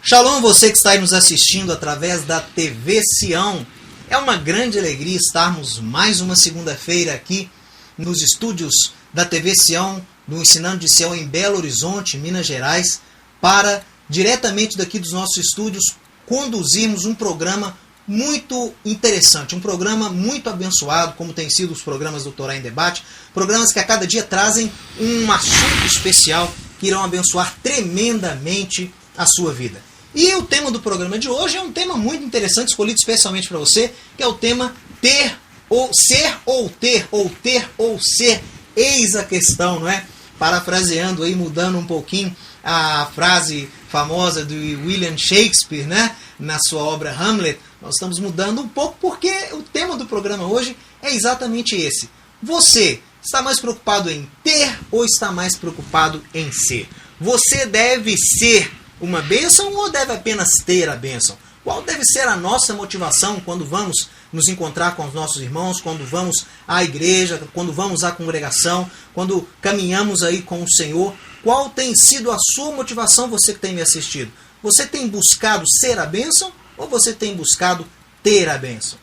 Shalom, você que está aí nos assistindo através da TV Sião. É uma grande alegria estarmos mais uma segunda-feira aqui nos estúdios da TV Sião, no Ensinando de Sião em Belo Horizonte, Minas Gerais, para, diretamente daqui dos nossos estúdios, conduzirmos um programa muito interessante, um programa muito abençoado, como tem sido os programas do Torá em Debate, programas que a cada dia trazem um assunto especial que irão abençoar tremendamente a sua vida. E o tema do programa de hoje é um tema muito interessante, escolhido especialmente para você, que é o tema ter ou ser, eis a questão, não é? Parafraseando aí, mudando um pouquinho a frase famosa de William Shakespeare, né? Na sua obra Hamlet, nós estamos mudando um pouco porque o tema do programa hoje é exatamente esse. Você está mais preocupado em ter ou está mais preocupado em ser? Você deve ser uma bênção ou deve apenas ter a bênção? Qual deve ser a nossa motivação quando vamos nos encontrar com os nossos irmãos, quando vamos à igreja, quando vamos à congregação, quando caminhamos aí com o Senhor? Qual tem sido a sua motivação, você que tem me assistido? Você tem buscado ser a bênção ou você tem buscado ter a bênção?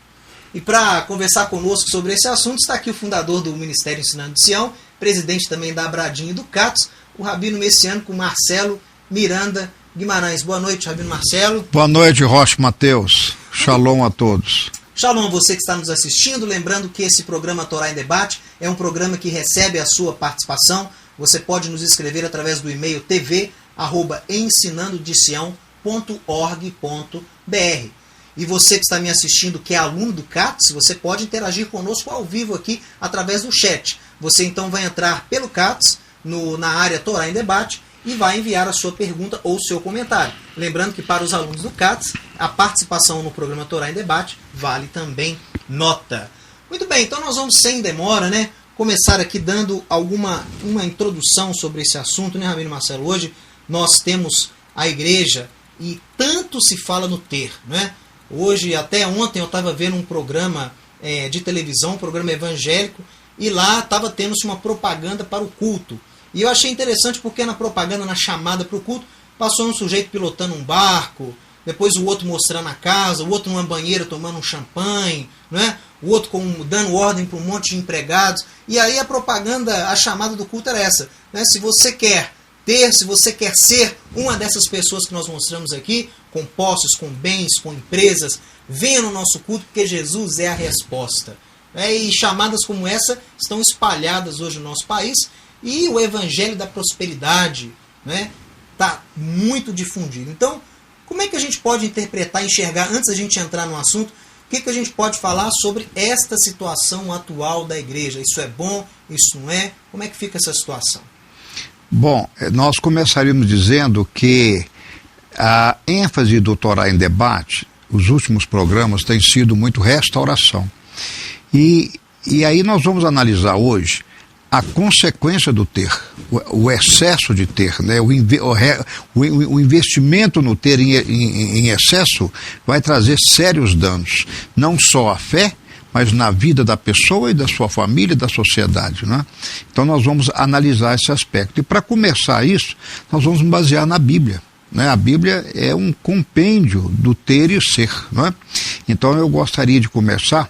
E para conversar conosco sobre esse assunto, está aqui o fundador do Ministério Ensinando de Sião, presidente também da Abradinho e do CATS, o Rabino Messiânico Marcelo Miranda Guimarães. Boa noite, Rabino Marcelo. Boa noite, Rocha Mateus. Shalom a todos. Shalom, você que está nos assistindo. Lembrando que esse programa Torá em Debate é um programa que recebe a sua participação. Você pode nos escrever através do e-mail tv@ensinandodesião.org.br. E você que está me assistindo, que é aluno do CATS, você pode interagir conosco ao vivo aqui através do chat. Você então vai entrar pelo CATS na área Torá em Debate e vai enviar a sua pergunta ou seu comentário. Lembrando que para os alunos do CATS, a participação no programa Torá em Debate vale também nota. Muito bem, então nós vamos sem demora, né, começar aqui dando uma introdução sobre esse assunto, né, Rabino Marcelo? Hoje nós temos a igreja e tanto se fala no ter, né? Hoje, até ontem, eu estava vendo um programa de televisão, um programa evangélico, e lá estava tendo-se uma propaganda para o culto. E eu achei interessante porque na propaganda, na chamada para o culto, passou um sujeito pilotando um barco, depois o outro mostrando a casa, o outro numa banheira tomando um champanhe, né? O outro dando ordem para um monte de empregados. E aí a propaganda, a chamada do culto era essa, né? Se você quer ter, se você quer ser uma dessas pessoas que nós mostramos aqui, com posses, com bens, com empresas, venha no nosso culto porque Jesus é a resposta. E chamadas como essa estão espalhadas hoje no nosso país. E o evangelho da prosperidade, né, está muito difundido. Então, como é que a gente pode interpretar, enxergar, antes da gente entrar no assunto, o que a gente pode falar sobre esta situação atual da igreja? Isso é bom? Isso não é? Como é que fica essa situação? Bom, nós começaríamos dizendo que a ênfase do Torá em Debate, os últimos programas, tem sido muito restauração. E aí nós vamos analisar hoje a consequência do ter, o excesso de ter, né? O investimento no ter em excesso vai trazer sérios danos, não só à fé, mas na vida da pessoa e da sua família e da sociedade, né? Então nós vamos analisar esse aspecto. E para começar isso, nós vamos nos basear na Bíblia, né? A Bíblia é um compêndio do ter e ser, não é? Então eu gostaria de começar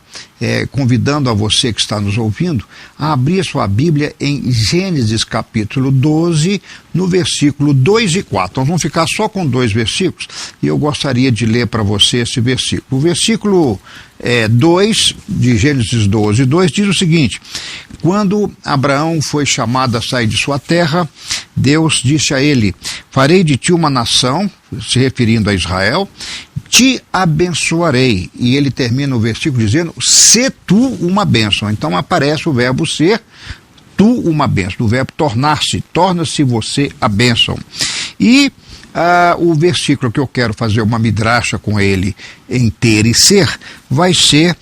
convidando a você que está nos ouvindo a abrir a sua Bíblia em Gênesis capítulo 12, no versículo 2 e 4. Nós vamos ficar só com 2 versículos e eu gostaria de ler para você esse versículo. O versículo 2 de Gênesis 12, 2 diz o seguinte: quando Abraão foi chamado a sair de sua terra, Deus disse a ele: farei de ti uma nação, se referindo a Israel, te abençoarei. E ele termina o versículo dizendo: se tu uma bênção. Então aparece o verbo ser, tu uma bênção, o verbo tornar-se, torna-se você a bênção. E o versículo que eu quero fazer uma midrasha com ele em ter e ser, vai ser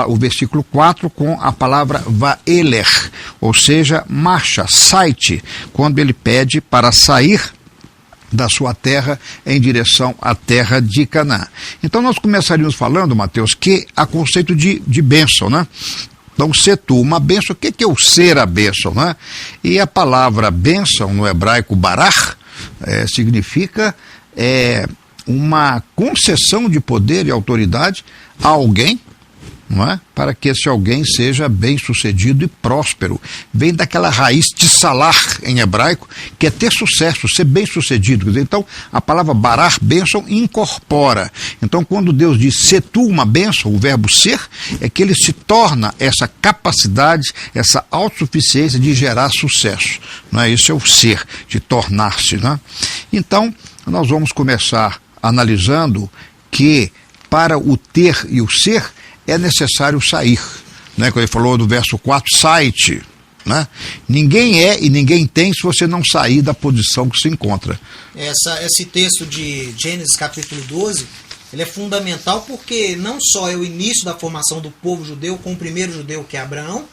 o versículo 4 com a palavra vaeler, ou seja, marcha, sai-te, quando ele pede para sair da sua terra em direção à terra de Canaã. Então nós começaríamos falando, Mateus, que há conceito de bênção, né? Então, ser tu uma bênção, o que é o ser a bênção, né? E a palavra bênção no hebraico barar significa uma concessão de poder e autoridade a alguém, não é? Para que esse alguém seja bem-sucedido e próspero. Vem daquela raiz tsalar em hebraico, que é ter sucesso, ser bem-sucedido. Então, a palavra barar, bênção, incorpora. Então, quando Deus diz ser tu uma bênção, o verbo ser, é que ele se torna essa capacidade, essa autossuficiência de gerar sucesso. Não é? Isso é o ser, de tornar-se. Não é? Então, nós vamos começar analisando que para o ter e o ser, é necessário sair, né? Quando ele falou do verso 4, sai-te, né? Ninguém é e ninguém tem se você não sair da posição que se encontra. Esse texto de Gênesis capítulo 12, ele é fundamental porque não só é o início da formação do povo judeu com o primeiro judeu, que é Abraão,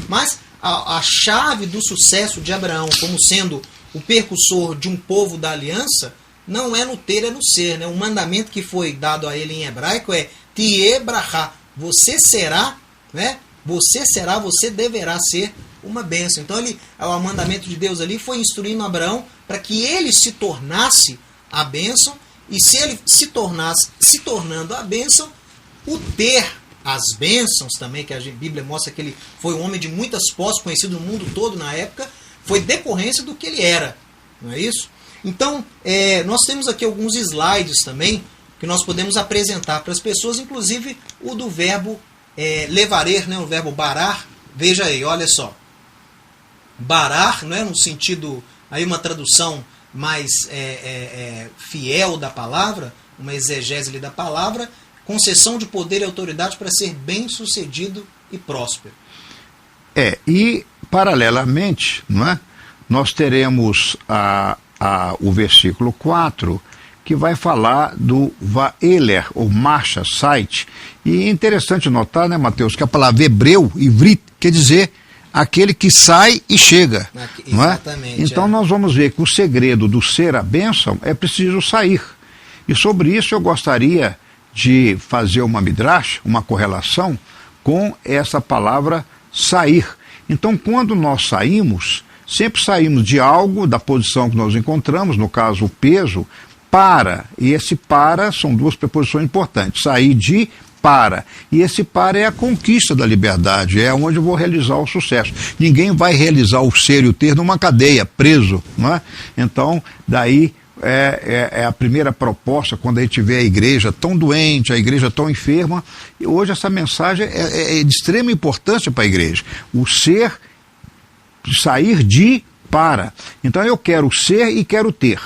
mas a chave do sucesso de Abraão como sendo o percussor de um povo da aliança não é no ter, é no ser, né? O mandamento que foi dado a ele em hebraico é Tie brachá. Você será, né? Você deverá ser uma bênção. Então, o mandamento de Deus ali foi instruindo Abraão para que ele se tornasse a bênção, e se ele se tornando a bênção, o ter as bênçãos também, que a Bíblia mostra que ele foi um homem de muitas posses, conhecido no mundo todo na época, foi decorrência do que ele era, não é isso? Então, nós temos aqui alguns slides também, que nós podemos apresentar para as pessoas, inclusive o do verbo levarer, né, o verbo barar. Veja aí, olha só. Barar, não é, no sentido, aí uma tradução mais fiel da palavra, uma exegese da palavra, concessão de poder e autoridade para ser bem-sucedido e próspero. E paralelamente, não é, nós teremos o versículo 4, que vai falar do Vaeler, ou marcha, site. E é interessante notar, né, Mateus, que a palavra hebreu, ivrit, quer dizer aquele que sai e chega. Não é? Exatamente. Então nós vamos ver que o segredo do ser a bênção é preciso sair. E sobre isso eu gostaria de fazer uma midrash, uma correlação com essa palavra sair. Então quando nós saímos, sempre saímos de algo, da posição que nós encontramos, no caso o peso, para, e esse para são duas preposições importantes, sair de para, e esse para é a conquista da liberdade, é onde eu vou realizar o sucesso. Ninguém vai realizar o ser e o ter numa cadeia, preso, não é? Então, daí é a primeira proposta, quando a gente vê a igreja tão doente, a igreja tão enferma, e hoje essa mensagem é de extrema importância para a igreja, o ser, sair de para. Então eu quero ser e quero ter.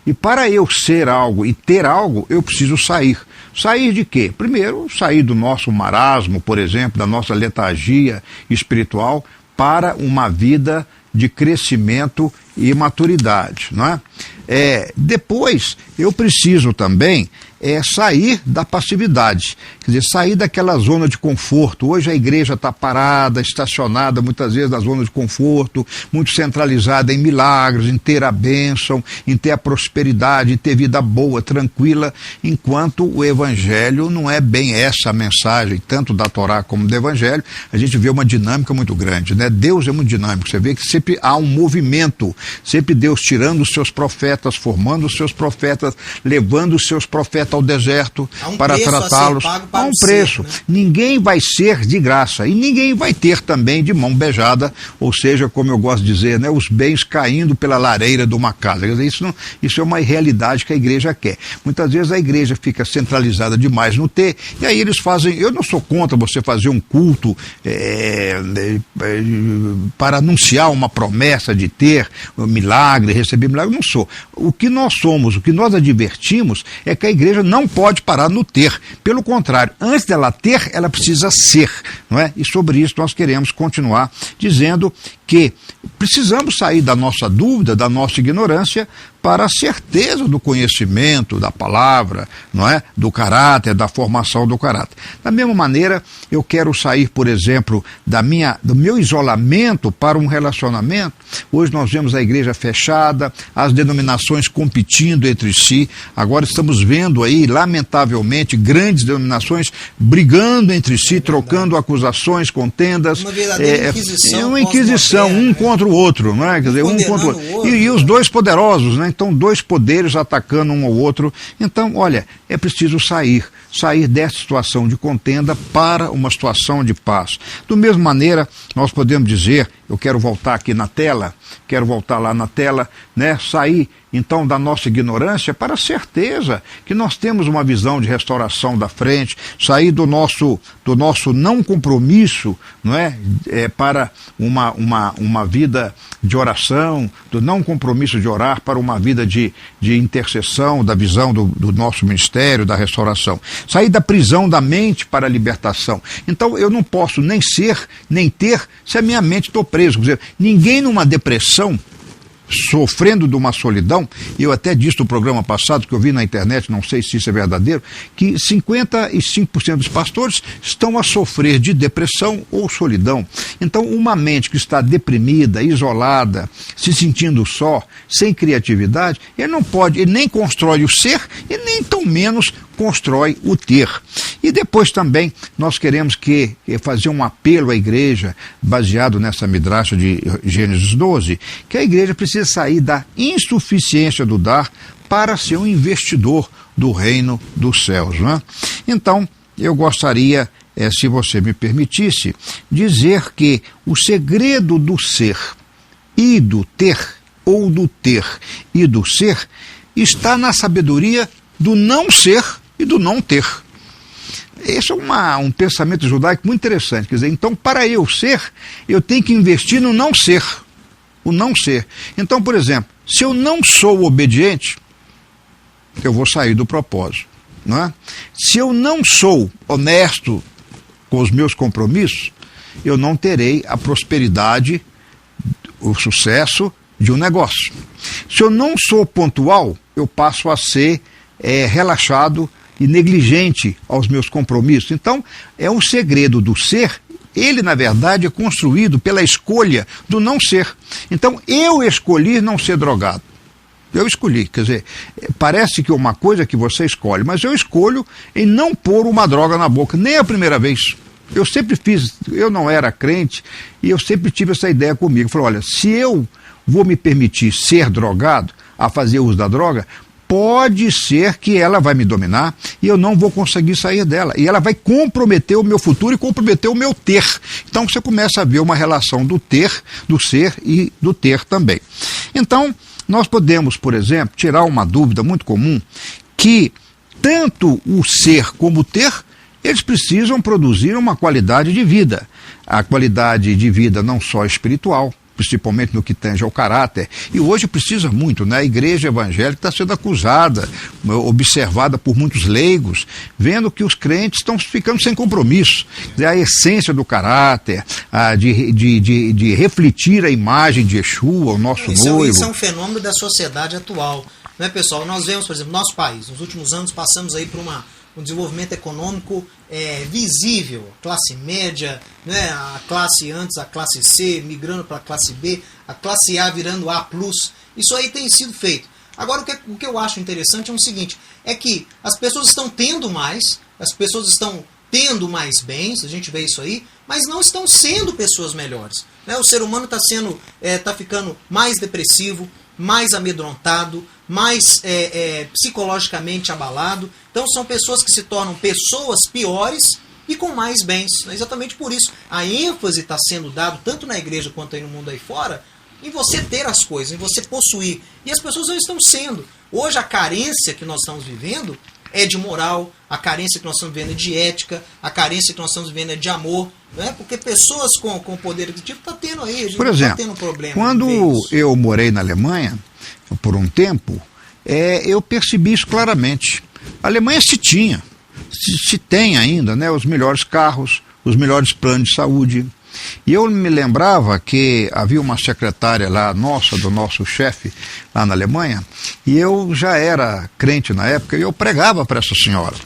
E para eu ser algo e ter algo, eu preciso sair. Sair de quê? Primeiro, sair do nosso marasmo, por exemplo, da nossa letargia espiritual, para uma vida de crescimento e maturidade, não é? Depois, eu preciso também sair da passividade, quer dizer, sair daquela zona de conforto. Hoje a igreja está parada, estacionada muitas vezes na zona de conforto, muito centralizada em milagres, em ter a bênção, em ter a prosperidade, em ter vida boa, tranquila, enquanto o evangelho não é bem essa a mensagem, tanto da Torá como do evangelho. A gente vê uma dinâmica muito grande, né? Deus é muito dinâmico, você vê que sempre há um movimento, sempre Deus tirando os seus profetas, formando os seus profetas, levando os seus profetas ao deserto para tratá-los. Há um preço. Né? Ninguém vai ser de graça e ninguém vai ter também de mão beijada, ou seja, como eu gosto de dizer, né, os bens caindo pela lareira de uma casa. Quer dizer, isso é uma realidade que a igreja quer. Muitas vezes a igreja fica centralizada demais no ter, e aí eles fazem, eu não sou contra você fazer um culto para anunciar uma promessa de ter um milagre, receber milagre, não sou. O que nós somos, o que nós advertimos é que a igreja não pode parar no ter. Pelo contrário, antes dela ter, ela precisa ser, não é? E sobre isso nós queremos continuar dizendo que precisamos sair da nossa dúvida, da nossa ignorância, para a certeza do conhecimento da palavra, não é? Do caráter, da formação do caráter. Da mesma maneira, eu quero sair, por exemplo, do meu isolamento para um relacionamento. Hoje nós vemos a igreja fechada, as denominações competindo entre si. Agora estamos vendo aí, lamentavelmente, grandes denominações brigando entre si, trocando acusações, contendas. Uma verdadeira inquisição. É uma inquisição, um contra o outro, não é? Quer dizer, um contra o outro. E os dois poderosos, né? então dois poderes atacando um ao outro. Então, olha, é preciso sair dessa situação de contenda para uma situação de paz. Do mesma maneira, nós podemos dizer, eu quero voltar aqui na tela, quero voltar lá na tela, né, sair então da nossa ignorância para a certeza que nós temos uma visão de restauração da frente, sair do nosso não compromisso, não é, para uma vida de oração, do não compromisso de orar para uma vida de intercessão, da visão do nosso ministério, da restauração. Sair da prisão da mente para a libertação. Então eu não posso nem ser, nem ter, se a minha mente estou preso. Quer dizer, ninguém numa depressão, sofrendo de uma solidão, eu até disse no programa passado, que eu vi na internet, não sei se isso é verdadeiro, que 55% dos pastores estão a sofrer de depressão ou solidão. Então, uma mente que está deprimida, isolada, se sentindo só, sem criatividade, ele não pode, ele nem constrói o ser e nem tão menos constrói o ter. E depois também nós queremos fazer um apelo à igreja, baseado nessa midrasha de Gênesis 12, que a igreja precisa sair da insuficiência do dar para ser um investidor do reino dos céus, não é? Então, eu gostaria, se você me permitisse, dizer que o segredo do ser e do ter, ou do ter e do ser, está na sabedoria do não ser e do não ter. Esse é um pensamento judaico muito interessante. Quer dizer, então, para eu ser, eu tenho que investir no não ser. O não ser. Então, por exemplo, se eu não sou obediente, eu vou sair do propósito, não é? Se eu não sou honesto com os meus compromissos, eu não terei a prosperidade, o sucesso de um negócio. Se eu não sou pontual, eu passo a ser relaxado e negligente aos meus compromissos. Então, é um segredo do ser. Ele, na verdade, é construído pela escolha do não ser. Então, eu escolhi não ser drogado. Eu escolhi, quer dizer, parece que é uma coisa que você escolhe, mas eu escolho em não pôr uma droga na boca, nem a primeira vez. Eu sempre fiz, eu não era crente, e eu sempre tive essa ideia comigo. Falei, olha, se eu vou me permitir ser drogado, a fazer uso da droga, pode ser que ela vai me dominar e eu não vou conseguir sair dela. E ela vai comprometer o meu futuro e comprometer o meu ter. Então você começa a ver uma relação do ter, do ser e do ter também. Então, nós podemos, por exemplo, tirar uma dúvida muito comum, que tanto o ser como o ter, eles precisam produzir uma qualidade de vida. A qualidade de vida não só espiritual, principalmente no que tange ao caráter, e hoje precisa muito, né? A igreja evangélica está sendo acusada, observada por muitos leigos, vendo que os crentes estão ficando sem compromisso. A essência do caráter, de refletir a imagem de Yeshua, o nosso noivo. Isso é um fenômeno da sociedade atual, né, pessoal? Nós vemos, por exemplo, nosso país, nos últimos anos passamos aí por um desenvolvimento econômico visível, classe média, né, a classe antes, a classe C, migrando para a classe B, a classe A virando A+. Isso aí tem sido feito. Agora, o que eu acho interessante é o seguinte, é que as pessoas estão tendo mais, as pessoas estão tendo mais bens, a gente vê isso aí, mas não estão sendo pessoas melhores, né? O ser humano está ficando mais depressivo, mais amedrontado, mais psicologicamente abalado. Então são pessoas que se tornam pessoas piores e com mais bens. Exatamente por isso a ênfase está sendo dada, tanto na igreja quanto aí no mundo aí fora, em você ter as coisas, em você possuir. E as pessoas não estão sendo. Hoje a carência que nós estamos vivendo é de moral, a carência que nós estamos vivendo é de ética, a carência que nós estamos vivendo é de amor, né? Porque pessoas com poder aquisitivo estão tendo aí, a gente por exemplo, está tendo problema. Quando eu morei na Alemanha, por um tempo, eu percebi isso claramente. A Alemanha se tem ainda, né, os melhores carros, os melhores planos de saúde. E eu me lembrava que havia uma secretária lá, do nosso chefe, lá na Alemanha, e eu já era crente na época, e eu pregava para essa senhora.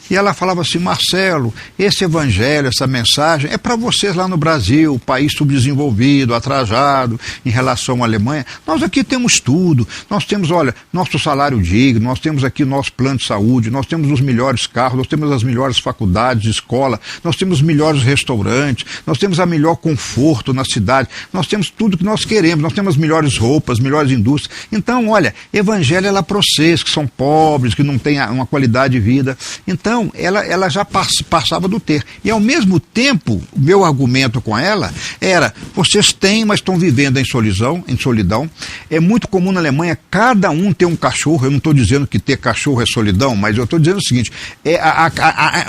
E ela falava assim, Marcelo, esse evangelho, essa mensagem é para vocês lá no Brasil, país subdesenvolvido, atrasado em relação à Alemanha. Nós aqui temos tudo, nós temos, olha, nosso salário digno, nós temos aqui nosso plano de saúde, nós temos os melhores carros, nós temos as melhores faculdades de escola, nós temos os melhores restaurantes, nós temos a melhor conforto na cidade, nós temos tudo que nós queremos, nós temos as melhores roupas, as melhores indústrias. Então, Então, olha, evangelho ela processa, que são pobres, que não têm uma qualidade de vida. Então, ela já passava do ter. E ao mesmo tempo, o meu argumento com ela era, vocês têm, mas estão vivendo em solidão. É muito comum na Alemanha, cada um ter um cachorro. Eu não estou dizendo que ter cachorro é solidão, mas eu estou dizendo o seguinte,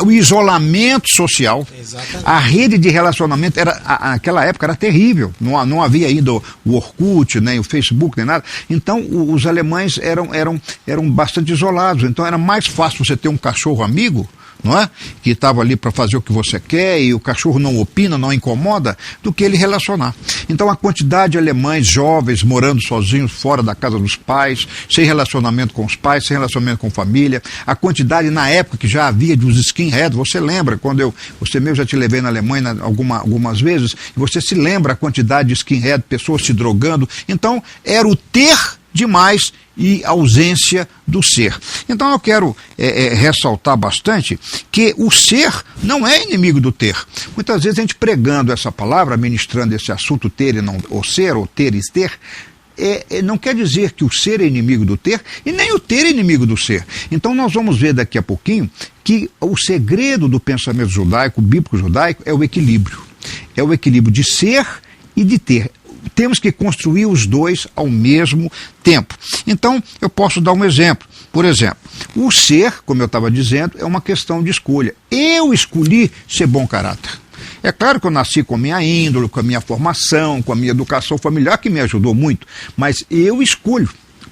o isolamento social, exatamente. A rede de relacionamento, naquela época era terrível, não havia ainda o Orkut, nem o Facebook, nem nada. Então, os alemães eram bastante isolados, então era mais fácil você ter um cachorro amigo, não é? Que estava ali para fazer o que você quer e o cachorro não opina, não incomoda, do que ele relacionar. Então a quantidade de alemães jovens morando sozinhos fora da casa dos pais, sem relacionamento com os pais, sem relacionamento com família, a quantidade na época que já havia dos skinheads, você lembra, quando você mesmo já te levei na Alemanha algumas vezes, e você se lembra a quantidade de skinhead, pessoas se drogando, então era o ter demais e ausência do ser. Então eu quero ressaltar bastante que o ser não é inimigo do ter. Muitas vezes a gente pregando essa palavra, ministrando esse assunto ter e não o ser, ou ter e ter, não quer dizer que o ser é inimigo do ter e nem o ter é inimigo do ser. Então nós vamos ver daqui a pouquinho que o segredo do pensamento judaico, bíblico judaico, é o equilíbrio. É o equilíbrio de ser e de ter. Temos que construir os dois ao mesmo tempo. Então, eu posso dar um exemplo. Por exemplo, o ser, como eu estava dizendo, é uma questão de escolha. Eu escolhi ser bom caráter. É claro que eu nasci com a minha índole, com a minha formação, com a minha educação familiar, que me ajudou muito, mas eu escolho.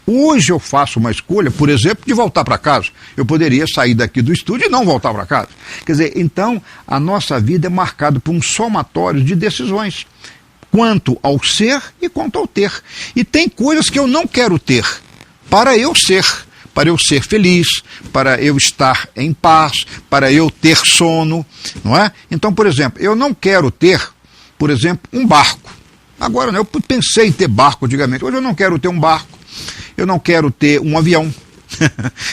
Hoje eu faço uma escolha, por exemplo, de voltar para casa. Eu poderia sair daqui do estúdio e não voltar para casa. Quer dizer, então, a nossa vida é marcada por um somatório de decisões, quanto ao ser e quanto ao ter. E tem coisas que eu não quero ter para eu ser feliz, para eu estar em paz, para eu ter sono, não é? Então, por exemplo, eu não quero ter, por exemplo, um barco. Agora, eu pensei em ter barco antigamente, hoje eu não quero ter um barco, eu não quero ter um avião,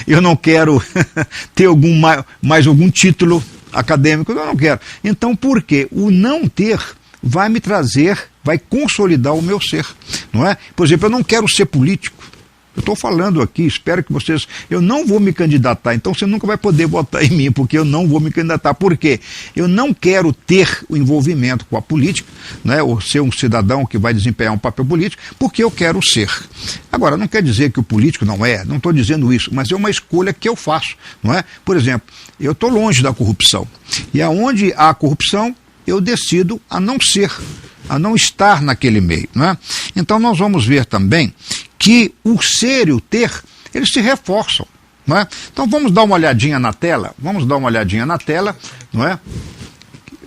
eu não quero ter mais algum título acadêmico, eu não quero. Então, por quê? O não ter vai me trazer, vai consolidar o meu ser, não é? Por exemplo, eu não quero ser político. Eu estou falando aqui, espero que vocês... Eu não vou me candidatar, então você nunca vai poder votar em mim, porque eu não vou me candidatar. Por quê? Eu não quero ter o envolvimento com a política, né, ou ser um cidadão que vai desempenhar um papel político, porque eu quero ser. Agora, não quer dizer que o político não estou dizendo isso, mas é uma escolha que eu faço, não é? Por exemplo, eu estou longe da corrupção, e aonde há corrupção, eu decido a não ser, a não estar naquele meio, não é? Então nós vamos ver também que o ser e o ter, eles se reforçam, não é? Então vamos dar uma olhadinha na tela, não é?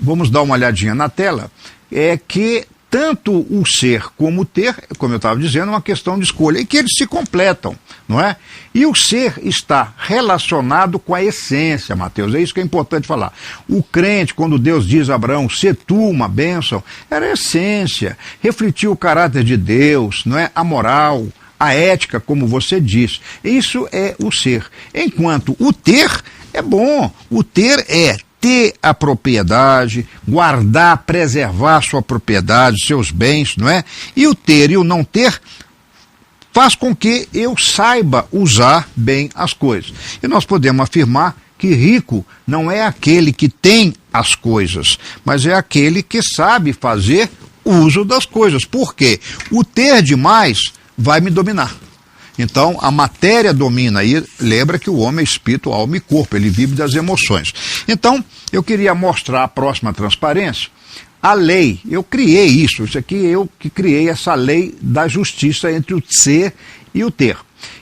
Vamos dar uma olhadinha na tela, que tanto o ser como o ter, como eu estava dizendo, é uma questão de escolha, e que eles se completam, não é? E o ser está relacionado com a essência, Mateus, é isso que é importante falar. O crente, quando Deus diz a Abraão, se tu uma bênção, era a essência, refletir o caráter de Deus, não é? A moral, a ética, como você diz. Isso é o ser. Enquanto o ter é bom, o ter é ter a propriedade, guardar, preservar sua propriedade, seus bens, não é? E o ter e o não ter faz com que eu saiba usar bem as coisas. E nós podemos afirmar que rico não é aquele que tem as coisas, mas é aquele que sabe fazer uso das coisas. Por quê? O ter demais vai me dominar. Então, a matéria domina aí, lembra que o homem é espírito, alma e corpo, ele vive das emoções. Então, eu queria mostrar a próxima transparência, a lei, eu criei isso aqui eu que criei essa lei da justiça entre o ser e o ter.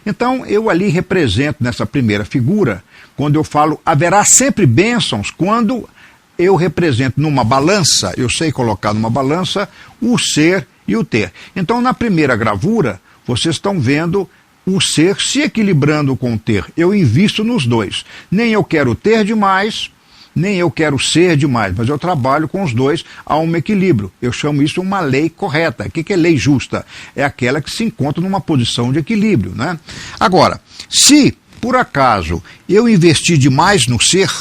Então, eu ali represento nessa primeira figura, quando eu falo, haverá sempre bênçãos, quando eu represento numa balança, eu sei colocar numa balança o ser e o ter. Então, na primeira gravura, vocês estão vendo o ser se equilibrando com o ter. Eu invisto nos dois. Nem eu quero ter demais, nem eu quero ser demais, mas eu trabalho com os dois a um equilíbrio. Eu chamo isso uma lei correta. O que é lei justa? É aquela que se encontra numa posição de equilíbrio, né? Agora, se por acaso eu investir demais no ser,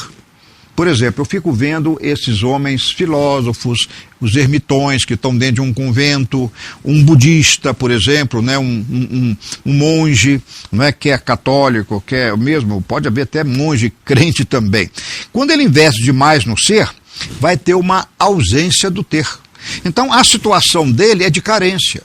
Por exemplo, eu fico vendo esses homens filósofos, os ermitões que estão dentro de um convento, um budista, por exemplo, né, um monge, não é, que é católico, que é mesmo, pode haver até monge crente também. Quando ele investe demais no ser, vai ter uma ausência do ter. Então a situação dele é de carência.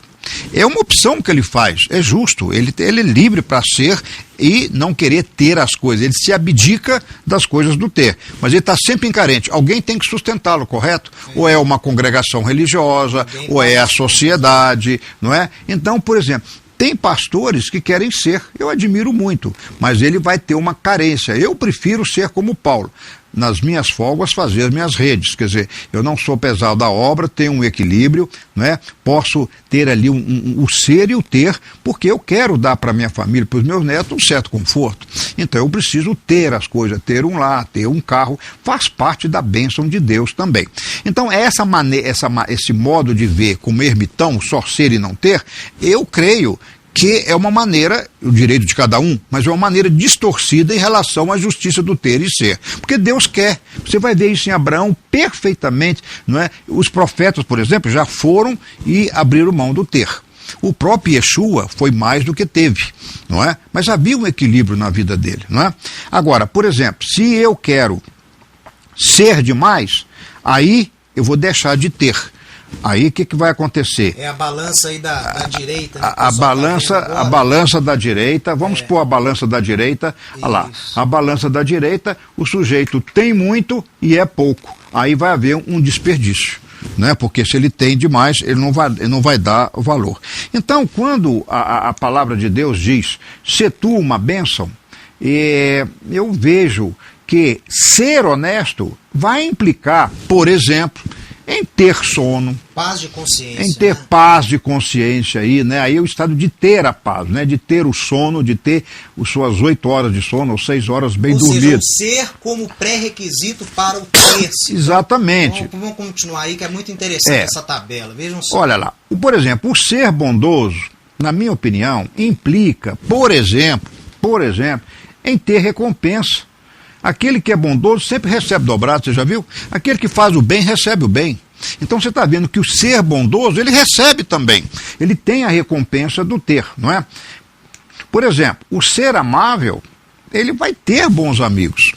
É uma opção que ele faz, é justo, ele é livre para ser e não querer ter as coisas, ele se abdica das coisas do ter, mas ele está sempre em carente, alguém tem que sustentá-lo, correto? Ou é uma congregação religiosa, ou é a sociedade, não é? Então, por exemplo, tem pastores que querem ser, eu admiro muito, mas ele vai ter uma carência. Eu prefiro ser como Paulo, nas minhas folgas fazer as minhas redes, quer dizer, eu não sou pesado da obra, tenho um equilíbrio, não é? Posso ter ali o ser e o ter, porque eu quero dar para minha família, para os meus netos, um certo conforto. Então eu preciso ter as coisas, ter um lar, ter um carro, faz parte da bênção de Deus também. Então esse modo de ver como ermitão, só ser e não ter, eu creio que é uma maneira, o direito de cada um, mas é uma maneira distorcida em relação à justiça do ter e ser. Porque Deus quer. Você vai ver isso em Abraão perfeitamente, não é? Os profetas, por exemplo, já foram e abriram mão do ter. O próprio Yeshua foi mais do que teve, não é? Mas havia um equilíbrio na vida dele, não é? Agora, por exemplo, se eu quero ser demais, aí eu vou deixar de ter. Aí o que vai acontecer? É a balança aí da direita. Né, a balança da direita, vamos pôr a balança da direita, olha lá, a balança da direita, o sujeito tem muito e é pouco. Aí vai haver um desperdício, né? Porque se ele tem demais, ele não vai dar valor. Então, quando a palavra de Deus diz, se tu uma bênção, eu vejo que ser honesto vai implicar, por exemplo, em ter sono, paz de consciência, em ter paz de consciência aí, né? Aí é o estado de ter a paz, né? De ter o sono, de ter as suas 8 horas de sono ou 6 horas bem dormidas. Ou seja, o ser como pré-requisito para o ter-se. Exatamente. Então, vamos continuar aí, que é muito interessante essa tabela. Vejam só. Olha lá, por exemplo, o ser bondoso, na minha opinião, implica, por exemplo, em ter recompensa. Aquele que é bondoso sempre recebe dobrado, você já viu? Aquele que faz o bem, recebe o bem. Então você está vendo que o ser bondoso, ele recebe também. Ele tem a recompensa do ter, não é? Por exemplo, o ser amável, ele vai ter bons amigos.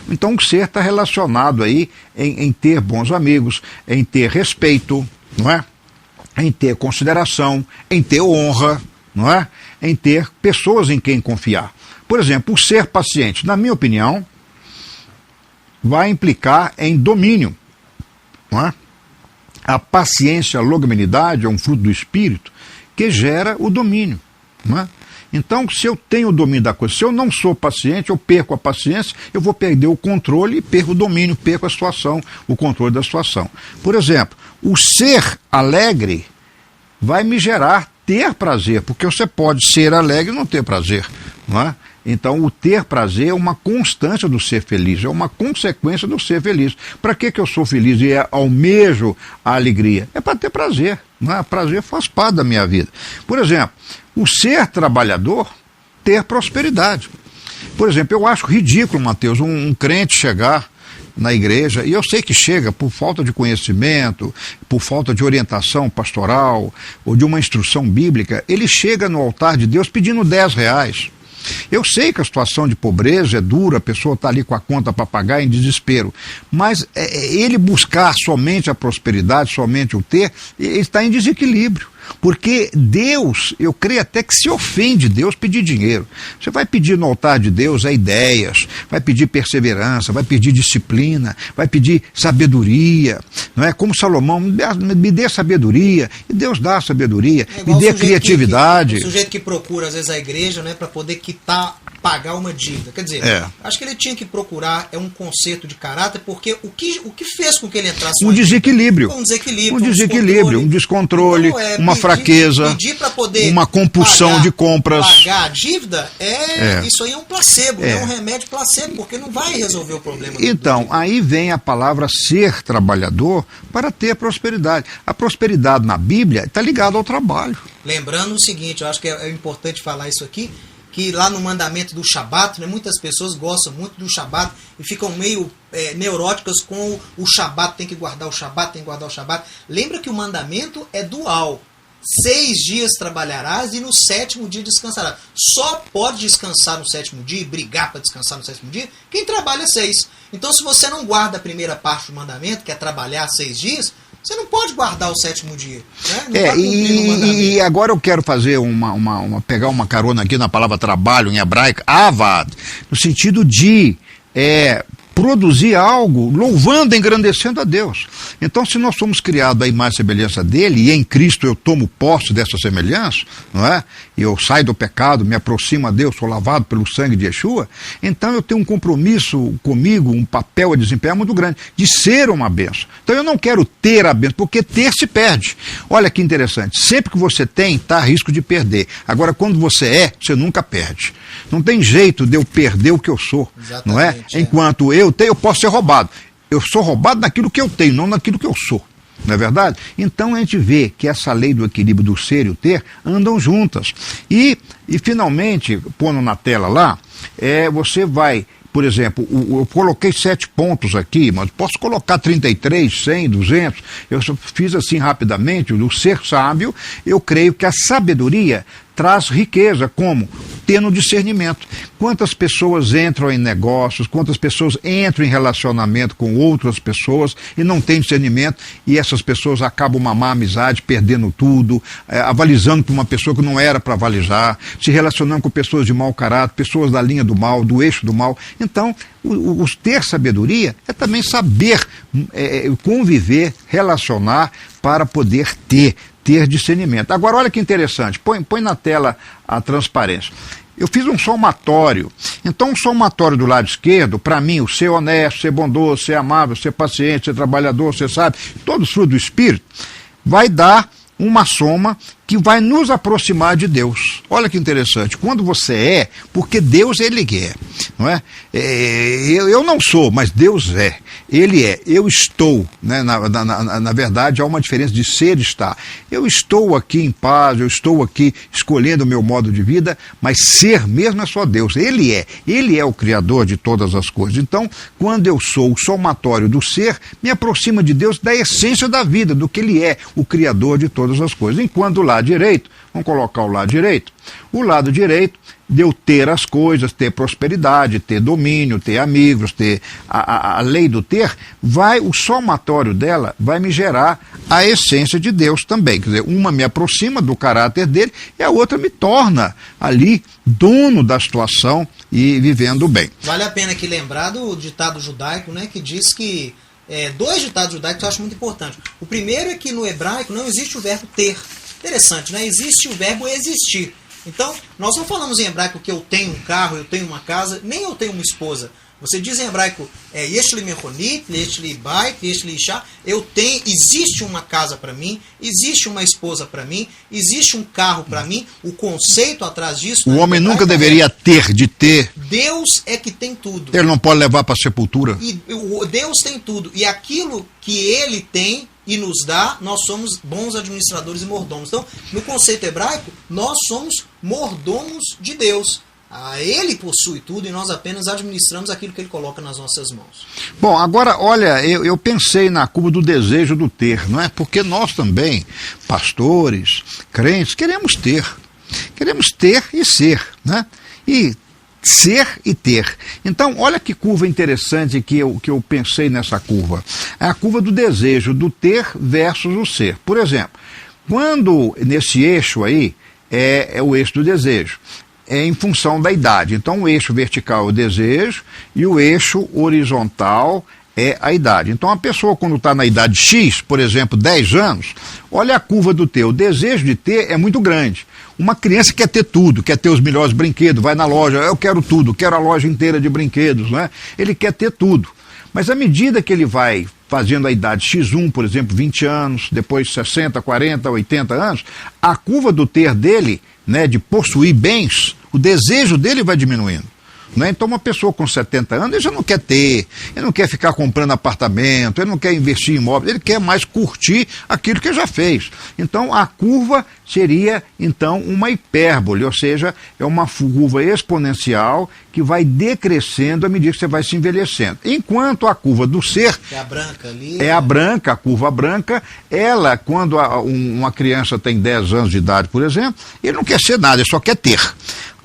Então o ser está relacionado aí em ter bons amigos, em ter respeito, não é? Em ter consideração, em ter honra, não é? Em ter pessoas em quem confiar. Por exemplo, o ser paciente, na minha opinião, vai implicar em domínio, não é? A paciência, a longanimidade é um fruto do Espírito que gera o domínio, não é? Então, se eu tenho o domínio da coisa, se eu não sou paciente, eu perco a paciência, eu vou perder o controle e perco o domínio, perco a situação, o controle da situação. Por exemplo, o ser alegre vai me gerar ter prazer, porque você pode ser alegre e não ter prazer, não é? Então, o ter prazer é uma constância do ser feliz, é uma consequência do ser feliz. Para que eu sou feliz e almejo a alegria? É para ter prazer, não é? Prazer faz parte da minha vida. Por exemplo, o ser trabalhador, ter prosperidade. Por exemplo, eu acho ridículo, Mateus, um crente chegar na igreja, e eu sei que chega por falta de conhecimento, por falta de orientação pastoral, ou de uma instrução bíblica, ele chega no altar de Deus pedindo R$10. Eu sei que a situação de pobreza é dura, a pessoa está ali com a conta para pagar em desespero, mas ele buscar somente a prosperidade, somente o ter, ele está em desequilíbrio. Porque Deus, eu creio até que se ofende Deus pedir dinheiro. Você vai pedir no altar de Deus ideias, vai pedir perseverança, vai pedir disciplina, vai pedir sabedoria, não é? Como Salomão, me dê sabedoria, e Deus dá sabedoria, me dê criatividade. O sujeito que procura às vezes a igreja, né, para poder pagar uma dívida. Quer dizer, acho que ele tinha que procurar um conserto de caráter, porque o que fez com que ele entrasse um desequilíbrio, um descontrole, então, uma fraqueza, pedir poder uma compulsão de compras. Pagar a dívida, isso aí é um placebo, é um remédio placebo, porque não vai resolver o problema. Então, aí vem a palavra ser trabalhador para ter prosperidade. A prosperidade na Bíblia está ligada ao trabalho. Lembrando o seguinte, eu acho que é importante falar isso aqui, que lá no mandamento do Shabat, né, muitas pessoas gostam muito do Shabat e ficam meio neuróticas com o Shabat, tem que guardar o Shabat, tem que guardar o Shabat. Lembra que o mandamento é dual. 6 dias trabalharás e no 7º dia descansarás. Só pode descansar no 7º dia e brigar para descansar no 7º dia quem trabalha 6. Então, se você não guarda a primeira parte do mandamento, que é trabalhar 6 dias, você não pode guardar o 7º dia. Né? Não tá cumprindo o mandamento. E agora eu quero fazer pegar uma carona aqui na palavra trabalho em hebraico, avad, no sentido de produzir algo louvando, engrandecendo a Deus. Então, se nós somos criados à imagem e semelhança dele, e em Cristo eu tomo posse dessa semelhança, não é? E eu saio do pecado, me aproximo a Deus, sou lavado pelo sangue de Yeshua, então eu tenho um compromisso comigo, um papel a desempenhar muito grande, de ser uma bênção. Então eu não quero ter a bênção, porque ter se perde. Olha que interessante, sempre que você tem, está a risco de perder. Agora, quando você você nunca perde. Não tem jeito de eu perder o que eu sou, exatamente, não é? Enquanto eu tenho, eu posso ser roubado. Eu sou roubado naquilo que eu tenho, não naquilo que eu sou. Não é verdade? Então a gente vê que essa lei do equilíbrio do ser e o ter andam juntas. E finalmente, pondo na tela lá, você vai, por exemplo, eu coloquei 7 pontos aqui, mas posso colocar 33, 100, 200. Eu só fiz assim rapidamente. O ser sábio, eu creio que a sabedoria traz riqueza, como? Tendo discernimento. Quantas pessoas entram em negócios, quantas pessoas entram em relacionamento com outras pessoas e não têm discernimento, e essas pessoas acabam uma má amizade, perdendo tudo, avalizando para uma pessoa que não era para avalizar, se relacionando com pessoas de mau caráter, pessoas da linha do mal, do eixo do mal. Então, ter sabedoria é também saber conviver, relacionar para poder ter discernimento. Agora, olha que interessante, põe na tela a transparência. Eu fiz um somatório. Então, um somatório do lado esquerdo, para mim, o ser honesto, ser bondoso, ser amável, ser paciente, ser trabalhador, ser sábio, todos os frutos do Espírito, vai dar uma soma que vai nos aproximar de Deus. Olha que interessante, quando você porque Deus ele é, não é? Eu não sou, mas Deus é, ele é, eu estou, né? Na verdade há uma diferença de ser e estar. Eu estou aqui em paz, eu estou aqui escolhendo o meu modo de vida, mas ser mesmo é só Deus, ele é o Criador de todas as coisas. Então, quando eu sou o somatório do ser, me aproxima de Deus, da essência da vida, do que ele é, o Criador de todas as coisas. Enquanto o lado direito, vamos colocar o lado direito, de eu ter as coisas, ter prosperidade, ter domínio, ter amigos, ter a lei do ter, o somatório dela vai me gerar a essência de Deus também. Quer dizer, uma me aproxima do caráter dele e a outra me torna ali dono da situação e vivendo bem. Vale a pena aqui lembrar do ditado judaico, né, que diz que 2 ditados judaicos que eu acho muito importante. O primeiro é que no hebraico não existe o verbo ter. Interessante, né? Existe o verbo existir. Então, nós não falamos em hebraico que eu tenho um carro, eu tenho uma casa, nem eu tenho uma esposa. Você diz em hebraico, Yesh li mechonit, Yesh li bait, Yesh li isha, existe uma casa para mim, existe uma esposa para mim, existe um carro para mim, o conceito atrás disso... O homem nunca deveria ter. Deus é que tem tudo. Ele não pode levar para a sepultura. E Deus tem tudo. E aquilo que ele tem e nos dá, nós somos bons administradores e mordomos. Então, no conceito hebraico, nós somos mordomos de Deus. Ele possui tudo e nós apenas administramos aquilo que ele coloca nas nossas mãos. Bom, agora, olha, eu pensei na curva do desejo do ter, não é? Porque nós também, pastores, crentes, queremos ter e ser, né? E ser e ter. Então, olha que curva interessante que eu pensei nessa curva. É a curva do desejo, do ter versus o ser. Por exemplo, quando nesse eixo aí, é o eixo do desejo, em função da idade. Então, o eixo vertical é o desejo e o eixo horizontal é a idade. Então, a pessoa quando está na idade X, por exemplo, 10 anos, olha a curva do ter. O desejo de ter é muito grande. Uma criança quer ter tudo, quer ter os melhores brinquedos, vai na loja, eu quero tudo, quero a loja inteira de brinquedos, né? Ele quer ter tudo. Mas à medida que ele vai fazendo a idade X1, por exemplo, 20 anos, depois 60, 40, 80 anos, a curva do ter dele, né, de possuir bens, o desejo dele vai diminuindo. Né? Então uma pessoa com 70 anos, ele já não quer ter, ele não quer ficar comprando apartamento, ele não quer investir em imóveis, ele quer mais curtir aquilo que já fez. Então a curva seria então uma hipérbole, ou seja, é uma curva exponencial que vai decrescendo à medida que você vai se envelhecendo. Enquanto a curva do ser, que é a branca ali, é a branca, a curva branca, ela, quando uma criança tem 10 anos de idade, por exemplo, ele não quer ser nada, ele só quer ter.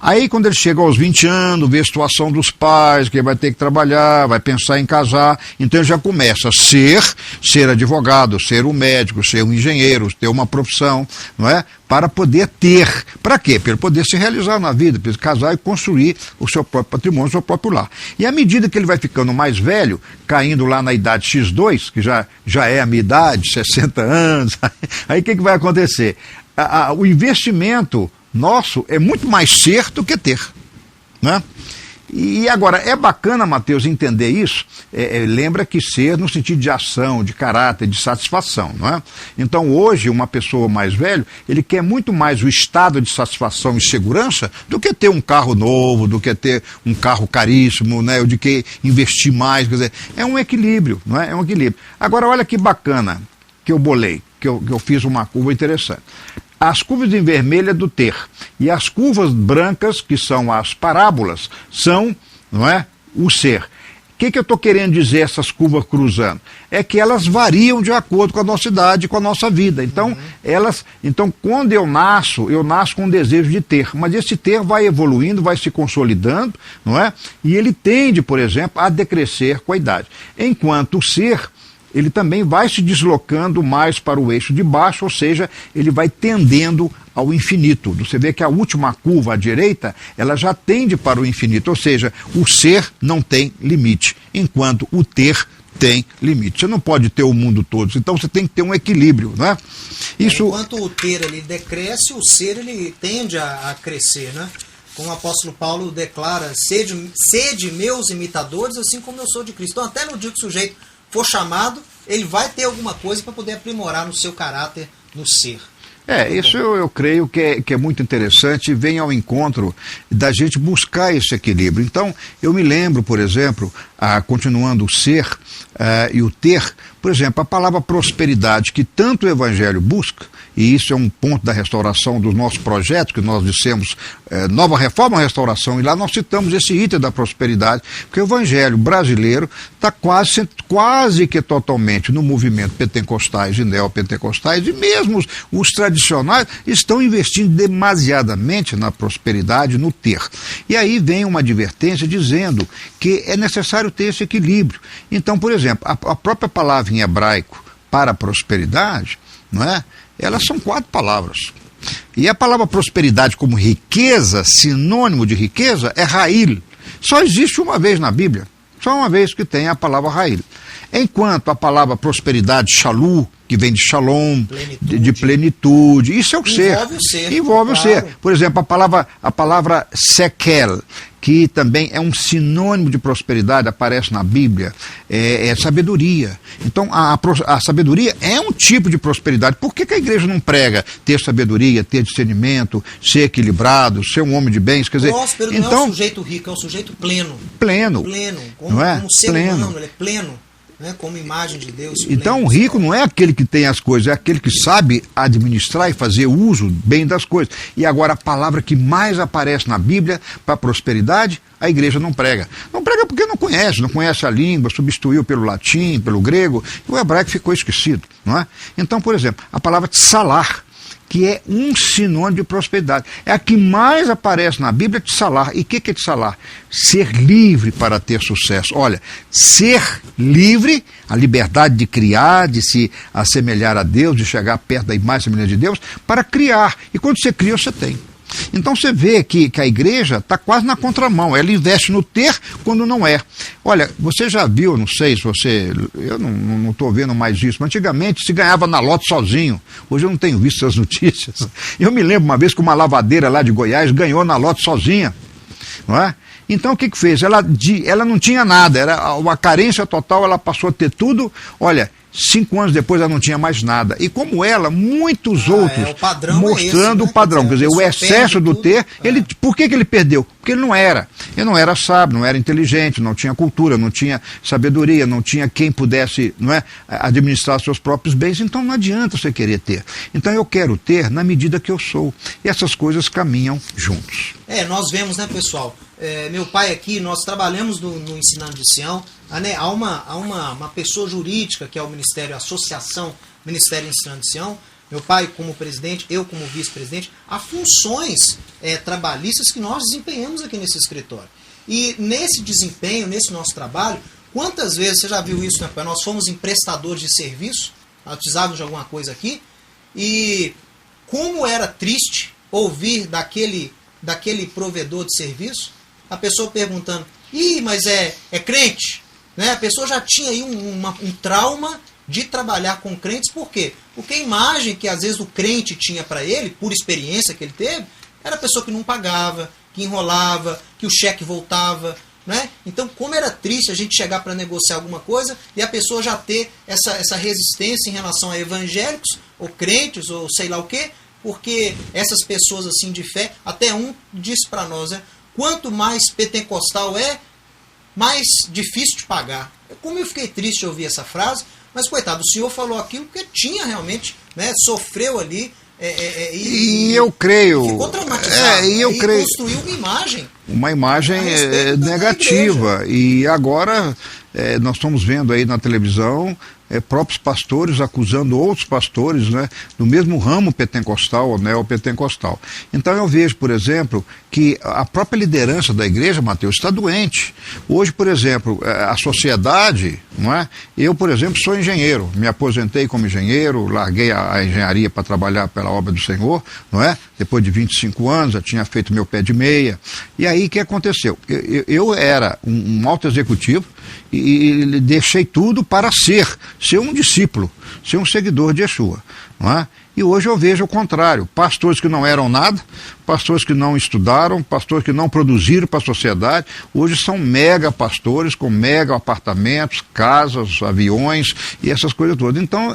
Aí, quando ele chega aos 20 anos, vê a situação dos pais, que ele vai ter que trabalhar, vai pensar em casar, então ele já começa a ser advogado, ser um médico, ser um engenheiro, ter uma profissão, não é? Para poder ter. Para quê? Para ele poder se realizar na vida, para ele casar e construir o seu próprio patrimônio, o seu próprio lar. E à medida que ele vai ficando mais velho, caindo lá na idade X2, que já é a minha idade, 60 anos, aí o que vai acontecer? O investimento nosso é muito mais ser do que ter, né? E agora, é bacana, Mateus, entender isso, lembra que ser no sentido de ação, de caráter, de satisfação, não é? Então hoje, uma pessoa mais velha, ele quer muito mais o estado de satisfação e segurança do que ter um carro novo, do que ter um carro caríssimo, né? Ou de que investir mais, quer dizer, é um equilíbrio, não é? É um equilíbrio. Agora, olha que bacana que eu bolei, que eu fiz uma curva interessante. As curvas em vermelho é do ter, e as curvas brancas, que são as parábolas, são, não é, o ser. O que eu estou querendo dizer essas curvas cruzando? É que elas variam de acordo com a nossa idade, com a nossa vida. Então, quando eu nasço com o desejo de ter, mas esse ter vai evoluindo, vai se consolidando, não é? E ele tende, por exemplo, a decrescer com a idade. Enquanto o ser, ele também vai se deslocando mais para o eixo de baixo, ou seja, ele vai tendendo ao infinito. Você vê que a última curva à direita, ela já tende para o infinito, ou seja, o ser não tem limite, enquanto o ter tem limite. Você não pode ter o mundo todo, então você tem que ter um equilíbrio, né? Enquanto o ter ele decresce, o ser ele tende a crescer, né? Como o apóstolo Paulo declara, sede meus imitadores, assim como eu sou de Cristo. Então até no dia que o sujeito for chamado, ele vai ter alguma coisa para poder aprimorar no seu caráter, no ser. Isso eu creio que é muito interessante e vem ao encontro da gente buscar esse equilíbrio. Então, eu me lembro, por exemplo, continuando o ser e o ter, por exemplo, a palavra prosperidade, que tanto o Evangelho busca, e isso é um ponto da restauração dos nossos projetos, que nós dissemos Nova Reforma, Restauração, e lá nós citamos esse item da prosperidade, porque o Evangelho brasileiro está quase que totalmente no movimento pentecostais e neopentecostais, e mesmo os tradicionais estão investindo demasiadamente na prosperidade, no ter. E aí vem uma advertência dizendo que é necessário ter esse equilíbrio. Então, por exemplo, a própria palavra em hebraico para prosperidade, não é? Elas são 4 palavras. E a palavra prosperidade como riqueza, sinônimo de riqueza, é Rail. Só existe uma vez na Bíblia. Só uma vez que tem a palavra Rail. Enquanto a palavra prosperidade, Shalu, que vem de Shalom, de plenitude, isso é o ser. Envolve o ser. Envolve o ser. Por exemplo, a palavra Sekel, que também é um sinônimo de prosperidade, aparece na Bíblia, é sabedoria. Então, a sabedoria é um tipo de prosperidade. Por que a igreja não prega ter sabedoria, ter discernimento, ser equilibrado, ser um homem de bens? Quer dizer, próspero então, não é um sujeito rico, é um sujeito pleno. Pleno. Como ser humano, ele é pleno. Né, como imagem de Deus. Então o rico não é aquele que tem as coisas, é aquele que sabe administrar e fazer uso bem das coisas. E agora a palavra que mais aparece na Bíblia para prosperidade, a igreja não prega. Não prega porque não conhece a língua, substituiu pelo latim, pelo grego, e o hebraico ficou esquecido, não é? Então, por exemplo, a palavra tsalar, que é um sinônimo de prosperidade. É a que mais aparece na Bíblia, tsalar. E o que é tsalar? Ser livre para ter sucesso. Olha, ser livre, a liberdade de criar, de se assemelhar a Deus, de chegar perto da imagem e semelhança de Deus, para criar. E quando você cria, você tem. Então você vê que a igreja está quase na contramão, ela investe no ter quando não é. Olha, você já viu, não sei se você, eu não estou vendo mais isso, mas antigamente se ganhava na lote sozinho, hoje eu não tenho visto essas notícias. Eu me lembro uma vez que uma lavadeira lá de Goiás ganhou na lote sozinha, não é? Então o que fez? Ela não tinha nada, era uma carência total, ela passou a ter tudo. Olha, 5 anos depois ela não tinha mais nada. E como ela, muitos outros, o padrão mostrando é esse, o padrão. Quer dizer, o excesso do ter, por que ele perdeu? Porque ele não era. Ele não era sábio, não era inteligente, não tinha cultura, não tinha sabedoria, não tinha quem pudesse, não é, administrar seus próprios bens. Então não adianta você querer ter. Então eu quero ter na medida que eu sou. E essas coisas caminham juntos. Nós vemos, né, pessoal? Meu pai aqui, nós trabalhamos no Ensinando de Sião. Há uma pessoa jurídica, que é o Ministério, a Associação Ministério Ensinando de Sião. Meu pai como presidente, eu como vice-presidente. Há funções trabalhistas que nós desempenhamos aqui nesse escritório. E nesse desempenho, nesse nosso trabalho, quantas vezes, você já viu isso, né, pai? Nós fomos emprestadores de serviço, nós precisávamos de alguma coisa aqui, e como era triste ouvir daquele provedor de serviço, a pessoa perguntando, mas é crente? Né? A pessoa já tinha aí um trauma de trabalhar com crentes, por quê? Porque a imagem que às vezes o crente tinha para ele, por experiência que ele teve, era a pessoa que não pagava, que enrolava, que o cheque voltava. Né? Então, como era triste a gente chegar para negociar alguma coisa e a pessoa já ter essa resistência em relação a evangélicos, ou crentes, ou sei lá o quê, porque essas pessoas assim de fé, até um disse para nós, né? Quanto mais pentecostal mais difícil de pagar. Como eu fiquei triste de ouvir essa frase, mas coitado, o senhor falou aquilo porque tinha realmente, né, sofreu ali e eu creio, ficou traumatizado, eu creio, construiu uma imagem negativa. E agora nós estamos vendo aí na televisão próprios pastores acusando outros pastores, né, do mesmo ramo pentecostal ou neopentecostal. Então eu vejo, por exemplo, que a própria liderança da igreja, Mateus, está doente. Hoje, por exemplo, a sociedade, não é? Eu, por exemplo, sou engenheiro, me aposentei como engenheiro, larguei a engenharia para trabalhar pela obra do Senhor, não é? Depois de 25 anos, já tinha feito meu pé de meia. E aí, o que aconteceu? Eu era um alto executivo e deixei tudo para ser um discípulo, ser um seguidor de Yeshua, não é? E hoje eu vejo o contrário, pastores que não eram nada, pastores que não estudaram, pastores que não produziram para a sociedade, hoje são mega pastores com mega apartamentos, casas, aviões e essas coisas todas. Então,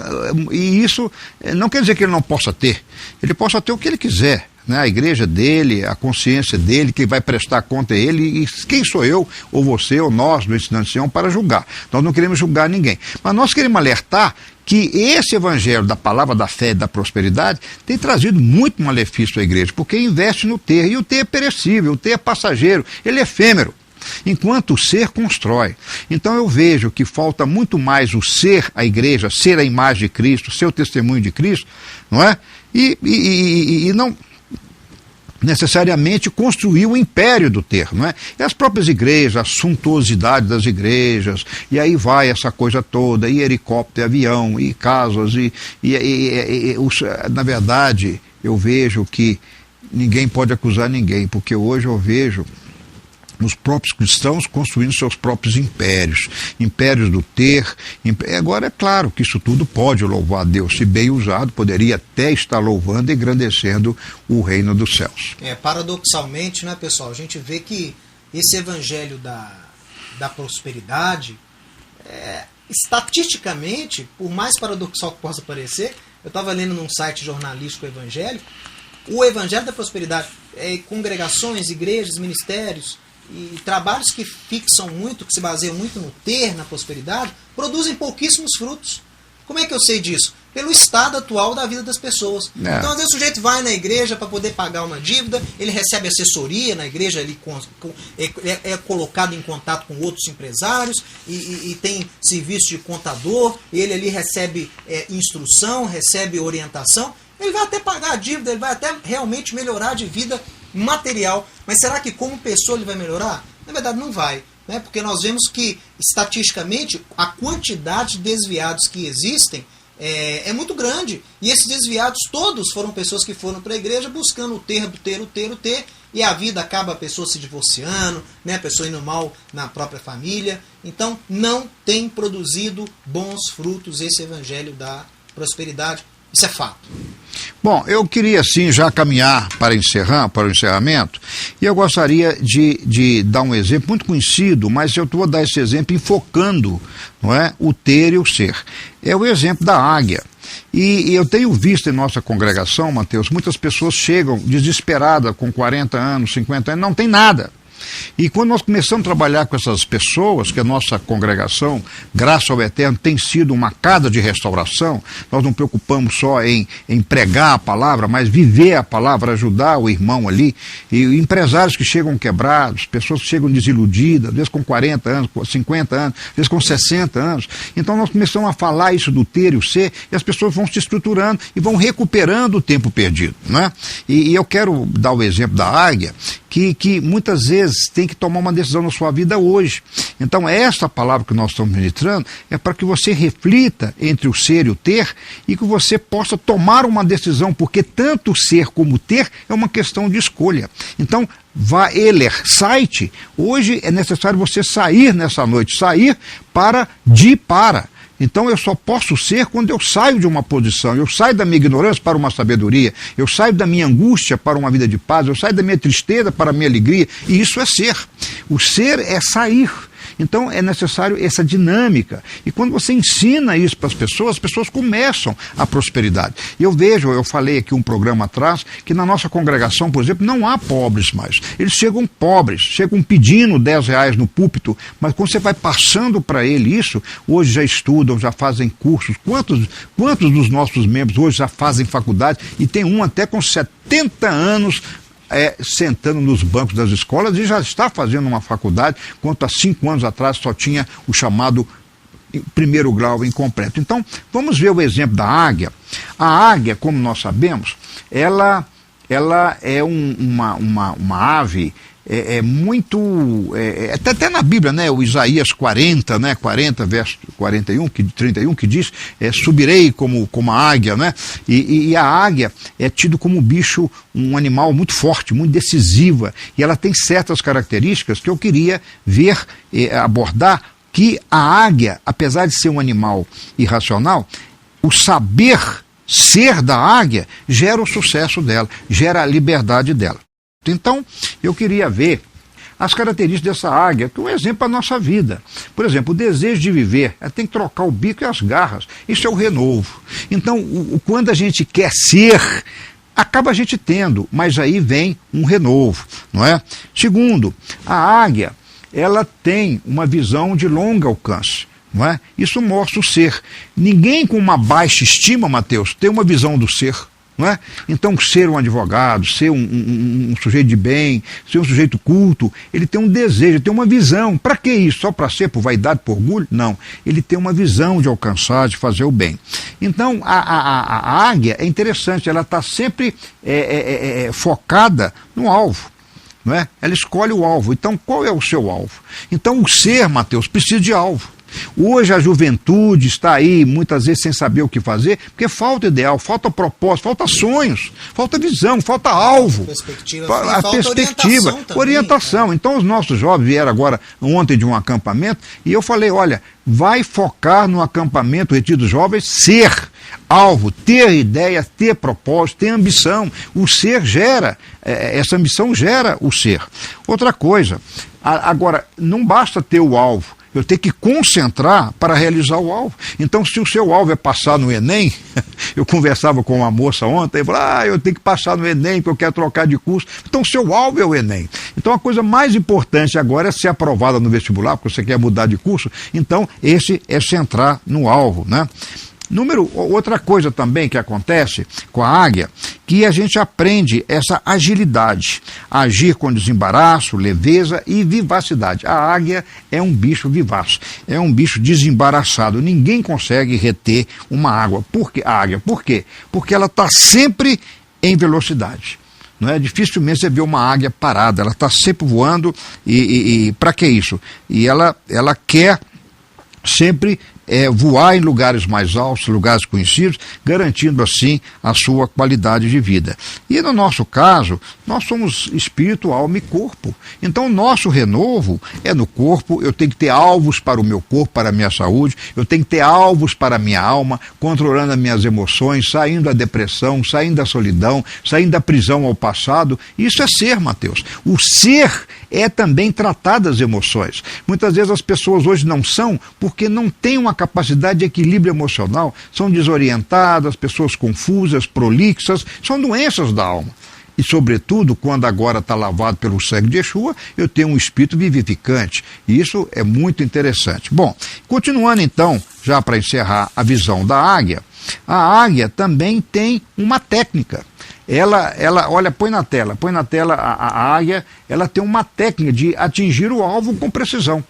e isso não quer dizer que ele não possa ter, ele possa ter o que ele quiser. Né, a igreja dele, a consciência dele, que vai prestar conta a ele, e quem sou eu, ou você, ou nós, do Ensinando de Sião, para julgar. Nós não queremos julgar ninguém, mas nós queremos alertar que esse evangelho da palavra da fé e da prosperidade tem trazido muito malefício à igreja, porque investe no ter, e o ter é perecível, o ter é passageiro, ele é efêmero, enquanto o ser constrói. Então eu vejo que falta muito mais o ser a igreja, ser a imagem de Cristo, ser o testemunho de Cristo, não é? E não necessariamente construir o império do ter, não é? E as próprias igrejas, a suntuosidade das igrejas, e aí vai essa coisa toda, e helicóptero, e avião, e casas, na verdade, eu vejo que ninguém pode acusar ninguém, porque hoje eu vejo os próprios cristãos construindo seus próprios impérios do ter. Agora é claro que isso tudo pode louvar a Deus, se bem usado, poderia até estar louvando e engrandecendo o reino dos céus. Paradoxalmente, né, pessoal, a gente vê que esse evangelho da prosperidade, estatisticamente, por mais paradoxal que possa parecer, eu estava lendo num site jornalístico evangélico, o evangelho da prosperidade, congregações, igrejas, ministérios, e trabalhos que fixam muito, que se baseiam muito no ter, na prosperidade, produzem pouquíssimos frutos. Como é que eu sei disso? Pelo estado atual da vida das pessoas. Então, às vezes, o sujeito vai na igreja para poder pagar uma dívida, ele recebe assessoria na igreja, ele é colocado em contato com outros empresários e tem serviço de contador, ele ali recebe instrução, recebe orientação, ele vai até pagar a dívida, ele vai até realmente melhorar de vida material. Mas será que como pessoa ele vai melhorar? Na verdade não vai, né? Porque nós vemos que estatisticamente a quantidade de desviados que existem é muito grande, e esses desviados todos foram pessoas que foram para a igreja buscando o ter, e a vida acaba a pessoa se divorciando, né? A pessoa indo mal na própria família. Então não tem produzido bons frutos esse evangelho da prosperidade. Isso é fato. Bom, eu queria sim já caminhar para o encerramento, e eu gostaria de dar um exemplo muito conhecido, mas eu vou dar esse exemplo enfocando, não é, o ter e o ser. É o exemplo da águia. E eu tenho visto em nossa congregação, Mateus, muitas pessoas chegam desesperadas com 40 anos, 50 anos, não tem nada. E quando nós começamos a trabalhar com essas pessoas, que a nossa congregação, graças ao Eterno, tem sido uma casa de restauração, nós não preocupamos só em pregar a palavra, mas viver a palavra, ajudar o irmão ali, e empresários que chegam quebrados, pessoas que chegam desiludidas, às vezes com 40 anos, com 50 anos, às vezes com 60 anos. Então nós começamos a falar isso do ter e o ser, e as pessoas vão se estruturando e vão recuperando o tempo perdido, não é? E eu quero dar o exemplo da águia, que muitas vezes tem que tomar uma decisão na sua vida hoje. Então essa palavra que nós estamos ministrando é para que você reflita entre o ser e o ter, e que você possa tomar uma decisão, porque tanto o ser como o ter é uma questão de escolha. Então, site, hoje é necessário você sair nessa noite, sair para. Então eu só posso ser quando eu saio de uma posição, eu saio da minha ignorância para uma sabedoria, eu saio da minha angústia para uma vida de paz, eu saio da minha tristeza para a minha alegria, e isso é ser. O ser é sair. Então é necessário essa dinâmica, e quando você ensina isso para as pessoas começam a prosperidade. E eu falei aqui um programa atrás, que na nossa congregação, por exemplo, não há pobres mais. Eles chegam pobres, chegam pedindo R$10 no púlpito, mas quando você vai passando para ele isso, hoje já estudam, já fazem cursos. Quantos dos nossos membros hoje já fazem faculdade, e tem um até com 70 anos, sentando nos bancos das escolas, e já está fazendo uma faculdade, quanto há 5 anos atrás só tinha o chamado primeiro grau incompleto. Então, vamos ver o exemplo da águia. A águia, como nós sabemos, ela é uma ave até na Bíblia, né, o Isaías 40, né, 40 verso 31, que diz, subirei como a águia, né, e a águia é tido como um animal muito forte, muito decisiva, e ela tem certas características que eu queria abordar, que a águia, apesar de ser um animal irracional, o saber ser da águia gera o sucesso dela, gera a liberdade dela. Então, eu queria ver as características dessa águia, que é um exemplo para a nossa vida. Por exemplo, o desejo de viver, tem que trocar o bico e as garras. Isso é o renovo. Então, quando a gente quer ser, acaba a gente tendo, mas aí vem um renovo, não é? Segundo, a águia, ela tem uma visão de longo alcance. Não é? Isso mostra o ser. Ninguém com uma baixa estima, Mateus, tem uma visão do ser. Não é? Então, ser um advogado, ser um sujeito de bem, ser um sujeito culto, ele tem um desejo, ele tem uma visão. Para que isso? Só para ser por vaidade, por orgulho? Não. Ele tem uma visão de alcançar, de fazer o bem. Então, a águia é interessante, ela está sempre focada no alvo. Não é? Ela escolhe o alvo. Então, qual é o seu alvo? Então, o ser, Mateus, precisa de alvo. Hoje a juventude está aí, muitas vezes sem saber o que fazer, porque falta ideal, falta propósito, falta sonhos, falta visão, falta alvo, perspectiva, orientação. Então os nossos jovens vieram agora ontem de um acampamento, e eu falei, olha, vai focar no acampamento Retiro dos Jovens, ser alvo, ter ideia, ter propósito, ter ambição. O ser gera, essa ambição gera o ser. Outra coisa, agora, não basta ter o alvo, eu tenho que concentrar para realizar o alvo. Então, se o seu alvo é passar no Enem, eu conversava com uma moça ontem, e falei, eu tenho que passar no Enem, porque eu quero trocar de curso. Então, o seu alvo é o Enem. Então, a coisa mais importante agora é ser aprovada no vestibular, porque você quer mudar de curso. Então, esse é centrar no alvo, né? Outra coisa também que acontece com a águia, que a gente aprende essa agilidade, agir com desembaraço, leveza e vivacidade. A águia é um bicho vivaz, é um bicho desembaraçado. Ninguém consegue reter uma águia. Por quê? Porque ela está sempre em velocidade. Não é? Dificilmente você vê uma águia parada, ela está sempre voando, e para que isso? E ela quer sempre voar em lugares mais altos, lugares conhecidos, garantindo assim a sua qualidade de vida. E no nosso caso, nós somos espírito, alma e corpo. Então, o nosso renovo é no corpo. Eu tenho que ter alvos para o meu corpo, para a minha saúde, eu tenho que ter alvos para a minha alma, controlando as minhas emoções, saindo da depressão, saindo da solidão, saindo da prisão ao passado. Isso é ser, Mateus. O ser é também tratar das emoções. Muitas vezes as pessoas hoje não são porque não têm uma capacidade de equilíbrio emocional, são desorientadas, pessoas confusas, prolixas, são doenças da alma. E, sobretudo, quando agora está lavado pelo sangue de Yeshua, eu tenho um espírito vivificante. E isso é muito interessante. Bom, continuando então, já para encerrar a visão da águia, a águia também tem uma técnica. Ela, olha, põe na tela a águia, ela tem uma técnica de atingir o alvo com precisão.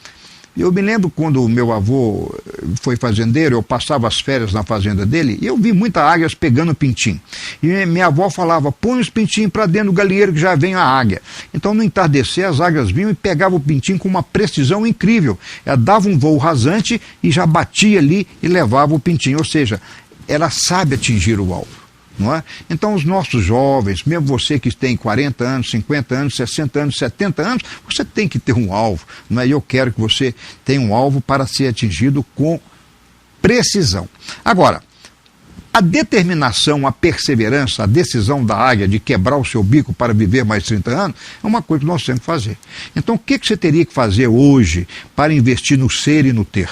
Eu me lembro quando o meu avô foi fazendeiro, eu passava as férias na fazenda dele, e eu vi muitas águias pegando pintinho. E minha avó falava, põe os pintinhos para dentro do galinheiro que já vem a águia. Então, no entardecer, as águias vinham e pegavam o pintinho com uma precisão incrível. Ela dava um voo rasante e já batia ali e levava o pintinho. Ou seja, ela sabe atingir o alvo. Não é? Então os nossos jovens, mesmo você que tem 40 anos, 50 anos, 60 anos, 70 anos, você tem que ter um alvo, não é? E eu quero que você tenha um alvo para ser atingido com precisão. Agora, a determinação, a perseverança, a decisão da águia de quebrar o seu bico para viver mais 30 anos, é uma coisa que nós temos que fazer. Então o que você teria que fazer hoje para investir no ser e no ter?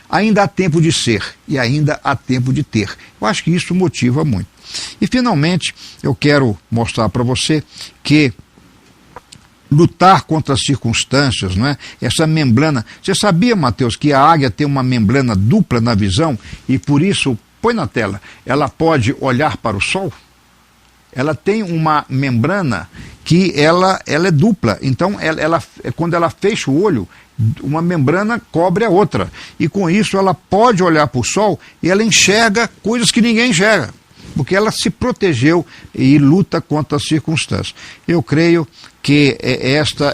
Ainda há tempo de ser e ainda há tempo de ter. Eu acho que isso motiva muito. E, finalmente, eu quero mostrar para você que lutar contra as circunstâncias, não é? Essa membrana. Você sabia, Mateus, que a águia tem uma membrana dupla na visão e, por isso, põe na tela, ela pode olhar para o sol? Ela tem uma membrana que ela é dupla. Então, quando ela fecha o olho, uma membrana cobre a outra. E com isso ela pode olhar para o sol e ela enxerga coisas que ninguém enxerga. Porque ela se protegeu e luta contra as circunstâncias. Eu creio que esta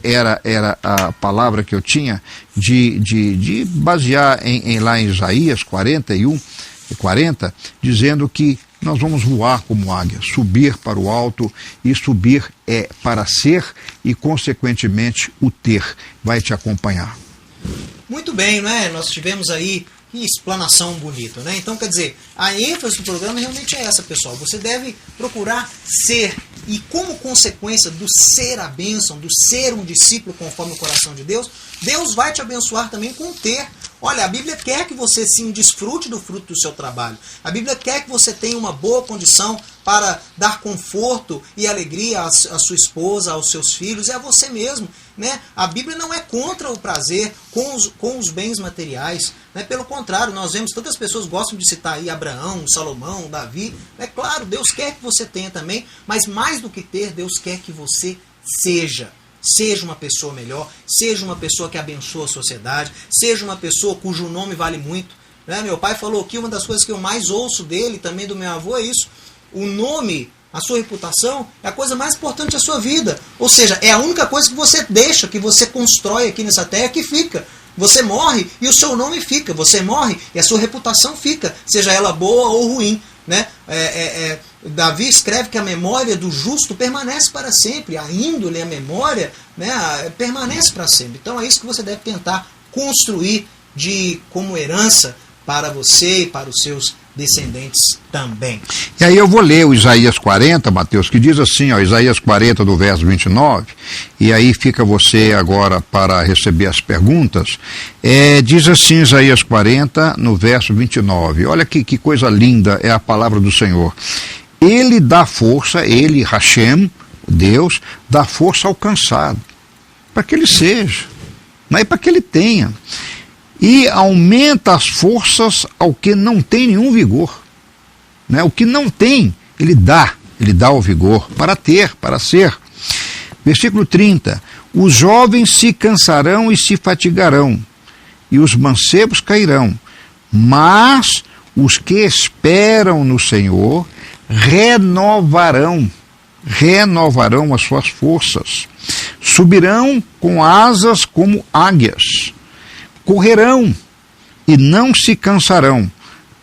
era a palavra que eu tinha de basear lá em Isaías 41 e 40, dizendo que nós vamos voar como águia, subir para o alto, e subir é para ser e, consequentemente, o ter vai te acompanhar. Muito bem, não é? Nós tivemos aí que explanação bonita, né? Então, quer dizer, a ênfase do programa realmente é essa, pessoal. Você deve procurar ser, e como consequência do ser a bênção, do ser um discípulo conforme o coração de Deus, Deus vai te abençoar também com ter. Olha, a Bíblia quer que você sim desfrute do fruto do seu trabalho. A Bíblia quer que você tenha uma boa condição para dar conforto e alegria à sua esposa, aos seus filhos e a você mesmo, né? A Bíblia não é contra o prazer com os bens materiais, né? Pelo contrário, nós vemos tantas pessoas gostam de citar aí Abraão, Salomão, Davi. É claro, Deus quer que você tenha também, mas mais do que ter, Deus quer que você seja. Seja uma pessoa melhor, seja uma pessoa que abençoa a sociedade, seja uma pessoa cujo nome vale muito. Né? Meu pai falou que uma das coisas que eu mais ouço dele, também do meu avô, é isso. O nome, a sua reputação, é a coisa mais importante da sua vida. Ou seja, é a única coisa que você deixa, que você constrói aqui nessa terra que fica. Você morre e o seu nome fica. Você morre e a sua reputação fica, seja ela boa ou ruim. Né? Davi escreve que a memória do justo permanece para sempre, a índole, a memória, né, permanece para sempre. Então é isso que você deve tentar construir como herança para você e para os seus descendentes também. E aí eu vou ler o Isaías 40, Mateus, que diz assim, ó, Isaías 40 do verso 29, e aí fica você agora para receber as perguntas. Diz assim Isaías 40 no verso 29, olha que coisa linda é a palavra do Senhor. Ele dá força, ele, Hashem, Deus, dá força ao cansado, para que ele seja, não é para que ele tenha. E aumenta as forças ao que não tem nenhum vigor. Né? O que não tem, ele dá o vigor para ter, para ser. Versículo 30, os jovens se cansarão e se fatigarão, e os mancebos cairão, mas os que esperam no Senhor renovarão as suas forças, subirão com asas como águias, correrão, e não se cansarão,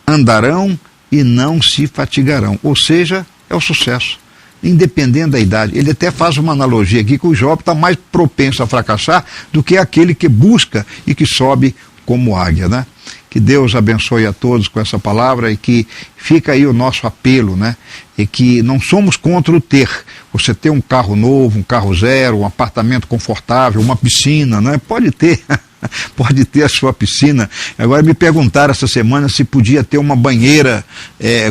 andarão e não se fatigarão. Ou seja, é o sucesso, independente da idade. Ele até faz uma analogia aqui que o jovem está mais propenso a fracassar do que aquele que busca e que sobe como águia, né? Que Deus abençoe a todos com essa palavra e que fica aí o nosso apelo, né? E que não somos contra o ter. Você ter um carro novo, um carro zero, um apartamento confortável, uma piscina, né? Pode ter. Pode ter a sua piscina. Agora me perguntaram essa semana se podia ter uma banheira,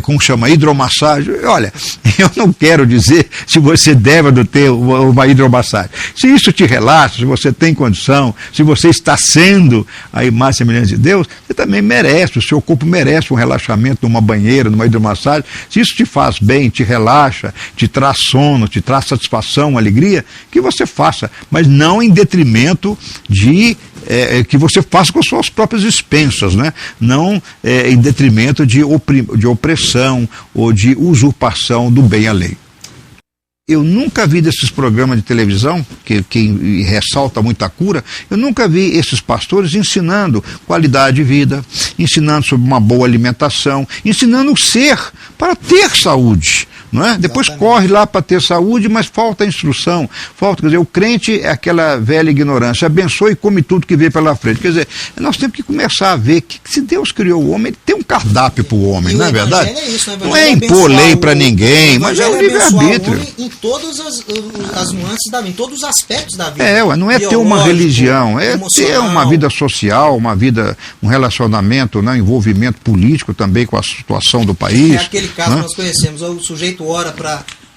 como chama, hidromassagem. Olha, eu não quero dizer se você deve ter uma hidromassagem. Se isso te relaxa, se você tem condição, se você está sendo a imagem e semelhança de Deus, você também merece, o seu corpo merece um relaxamento numa banheira, numa hidromassagem. Se isso te faz bem, te relaxa, te traz sono, te traz satisfação, alegria, que você faça, mas não em detrimento de que você faça com as suas próprias expensas, né? Não em detrimento de opressão ou de usurpação do bem alheio. Eu nunca vi desses programas de televisão, que ressalta muito a cura, eu nunca vi esses pastores ensinando qualidade de vida, ensinando sobre uma boa alimentação, ensinando o ser para ter saúde. Não é? Depois corre lá para ter saúde, mas falta instrução, quer dizer, o crente é aquela velha ignorância, abençoe e come tudo que vem pela frente. Quer dizer, nós temos que começar a ver que se Deus criou o homem, ele tem um cardápio para o homem, não é verdade? É isso, né? Não é impor lei para ninguém, mas é o livre-arbítrio. Em todas as nuances da vida, em todos os aspectos da vida. Não é ter uma religião, é ter uma vida social, uma vida, um relacionamento, né, um envolvimento político também com a situação do país. É aquele caso que nós conhecemos, o sujeito ora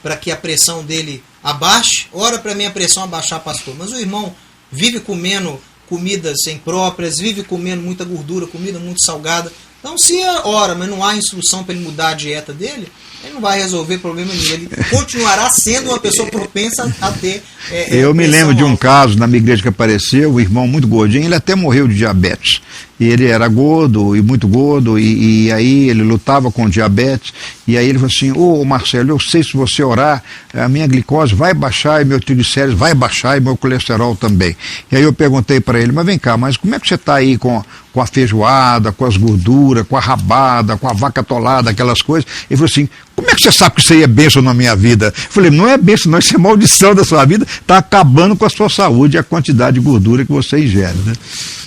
para que a pressão dele abaixe, ora para minha pressão abaixar, pastor. Mas o irmão vive comendo comidas impróprias, vive comendo muita gordura, comida muito salgada. Então, se ora, mas não há instrução para ele mudar a dieta dele, ele não vai resolver problema nenhum. Ele continuará sendo uma pessoa propensa a ter. Eu me lembro de um caso na minha igreja que apareceu, o irmão muito gordinho, ele até morreu de diabetes. E ele era gordo e muito gordo, e aí ele lutava com diabetes, e aí ele falou assim: ô Marcelo, eu sei, se você orar, a minha glicose vai baixar, e meu triglicérides vai baixar, e meu colesterol também. E aí eu perguntei para ele: mas vem cá, mas como é que você está aí com a feijoada, com as gorduras, com a rabada, com a vaca atolada, aquelas coisas? Ele falou assim: como é que você sabe que isso aí é bênção na minha vida? Eu falei: não é bênção, não, isso é maldição da sua vida, está acabando com a sua saúde e a quantidade de gordura que você ingere, né?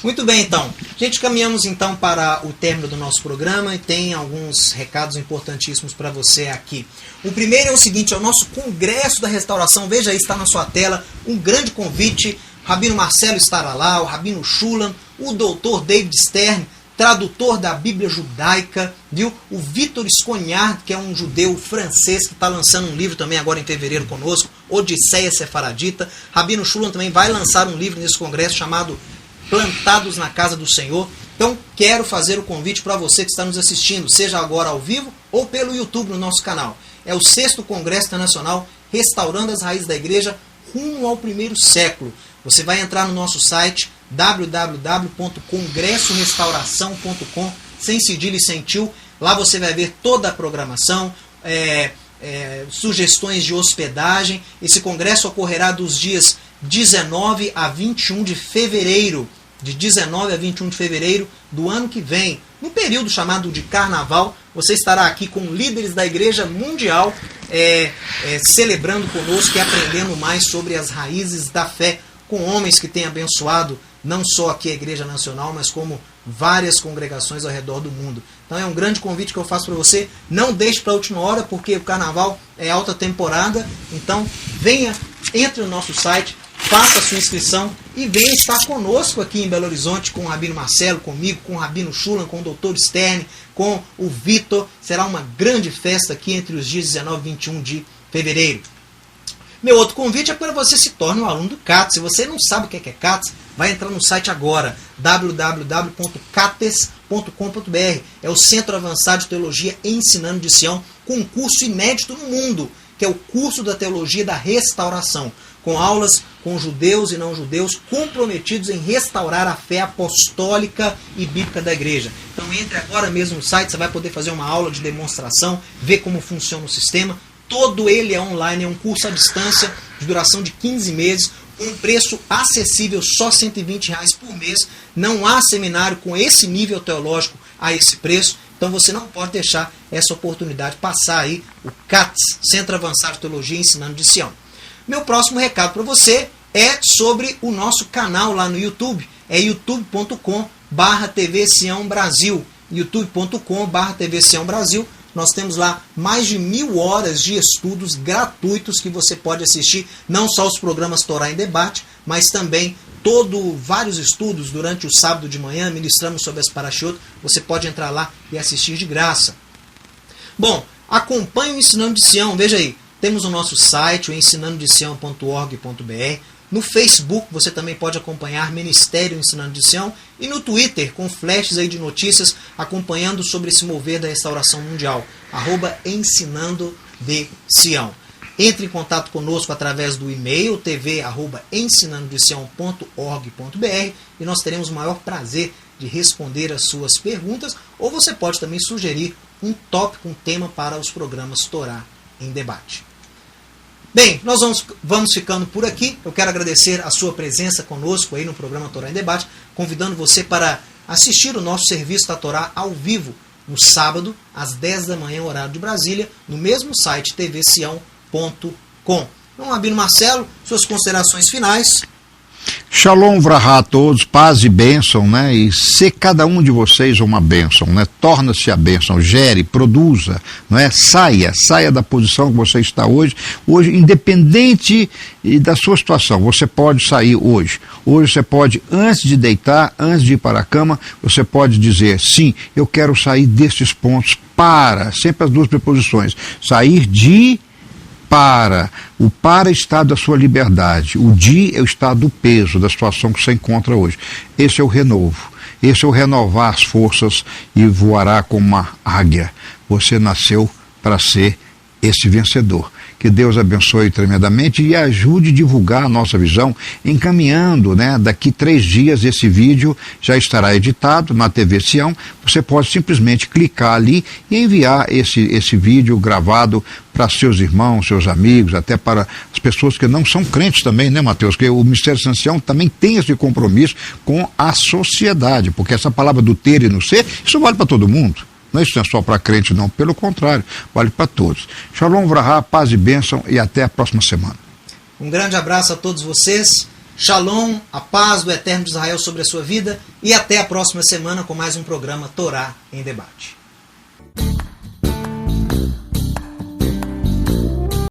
Muito bem, então. Gente, caminhamos então para o término do nosso programa e tem alguns recados importantíssimos para você aqui. O primeiro é o seguinte: é o nosso Congresso da Restauração. Veja aí, está na sua tela, um grande convite. Rabino Marcelo estará lá, o Rabino Shulam, o doutor David Stern, tradutor da Bíblia judaica, viu? O Vitor Esconhard, que é um judeu francês que está lançando um livro também agora em fevereiro conosco, Odisseia Sefaradita. Rabino Shulam também vai lançar um livro nesse congresso chamado Plantados na Casa do Senhor. Então, quero fazer o convite para você que está nos assistindo, seja agora ao vivo ou pelo YouTube no nosso canal. É o 6º Congresso Internacional Restaurando as Raízes da Igreja rumo ao primeiro século. Você vai entrar no nosso site www.congressorestauração.com, sem cedilha e sem tio. Lá você vai ver toda a programação, sugestões de hospedagem. Esse congresso ocorrerá dos dias 19 a 21 de fevereiro, de 19 a 21 de fevereiro do ano que vem, no período chamado de Carnaval. Você estará aqui com líderes da Igreja Mundial, celebrando conosco e aprendendo mais sobre as raízes da fé, com homens que têm abençoado não só aqui a Igreja Nacional, mas como várias congregações ao redor do mundo. Então é um grande convite que eu faço para você. Não deixe para a última hora, porque o Carnaval é alta temporada. Então venha, entre no nosso site, faça a sua inscrição e venha estar conosco aqui em Belo Horizonte, com o Rabino Marcelo, comigo, com o Rabino Shulam, com o Dr. Stern, com o Vitor. Será uma grande festa aqui entre os dias 19 e 21 de fevereiro. Meu outro convite é para você se torne um aluno do CATES. Se você não sabe o que é CATES, vai entrar no site agora, www.cates.com.br. É o Centro Avançado de Teologia Ensinando de Sião, com um curso inédito no mundo, que é o curso da Teologia da Restauração, com aulas com judeus e não judeus comprometidos em restaurar a fé apostólica e bíblica da igreja. Então entre agora mesmo no site, você vai poder fazer uma aula de demonstração, ver como funciona o sistema. Todo ele é online, é um curso à distância, de duração de 15 meses, Um preço acessível, só R$ 120 por mês. Não há seminário com esse nível teológico a esse preço. Então você não pode deixar essa oportunidade passar aí, o CATS, Centro Avançado de Teologia Ensinando de Sião. Meu próximo recado para você é sobre o nosso canal lá no YouTube. É youtube.com/TV Sião Brasil. youtube.com/TV Sião Brasil. Nós temos lá mais de 1000 horas de estudos gratuitos que você pode assistir, não só os programas Torá em Debate, mas também vários estudos durante o sábado de manhã, ministramos sobre as Parashiot. Você pode entrar lá e assistir de graça. Bom, acompanhe o Ensinando de Sião, veja aí, temos o nosso site, o ensinandodesião.org.br. No Facebook você também pode acompanhar Ministério Ensinando de Sião, e no Twitter com flashes aí de notícias acompanhando sobre esse mover da restauração mundial, @ensinando de Sião. Entre em contato conosco através do e-mail tv@ensinandodesião.org.br e nós teremos o maior prazer de responder as suas perguntas, ou você pode também sugerir um tópico, um tema para os programas Torá em Debate. Bem, nós vamos ficando por aqui. Eu quero agradecer a sua presença conosco aí no programa Torá em Debate, convidando você para assistir o nosso serviço da Torá ao vivo, no sábado, às 10 da manhã, horário de Brasília, no mesmo site tvsião.com. Então, Rabino Marcelo, suas considerações finais. Shalom vrahá a todos, paz e bênção, né? E ser cada um de vocês uma bênção, né? Torna-se a bênção, gere, produza, não é? Saia da posição que você está hoje, independente da sua situação, você pode sair hoje. Hoje você pode, antes de deitar, antes de ir para a cama, você pode dizer, sim, eu quero sair destes pontos sempre as duas preposições, sair de para. O para está da sua liberdade. O de é o estado do peso, da situação que você encontra hoje. Esse é o renovo. Esse é o renovar as forças e voará como uma águia. Você nasceu para ser esse vencedor. Que Deus abençoe tremendamente e ajude a divulgar a nossa visão, encaminhando, né? Daqui 3 dias esse vídeo já estará editado na TV Sião. Você pode simplesmente clicar ali e enviar esse vídeo gravado para seus irmãos, seus amigos, até para as pessoas que não são crentes também, né, Mateus? Porque o Ministério de Sião também tem esse compromisso com a sociedade, porque essa palavra do ter e no ser, isso vale para todo mundo. Não é isso, não é só para crente, não. Pelo contrário, vale para todos. Shalom vrahá, paz e bênção, e até a próxima semana. Um grande abraço a todos vocês. Shalom, a paz do Eterno de Israel sobre a sua vida. E até a próxima semana com mais um programa Torá em Debate.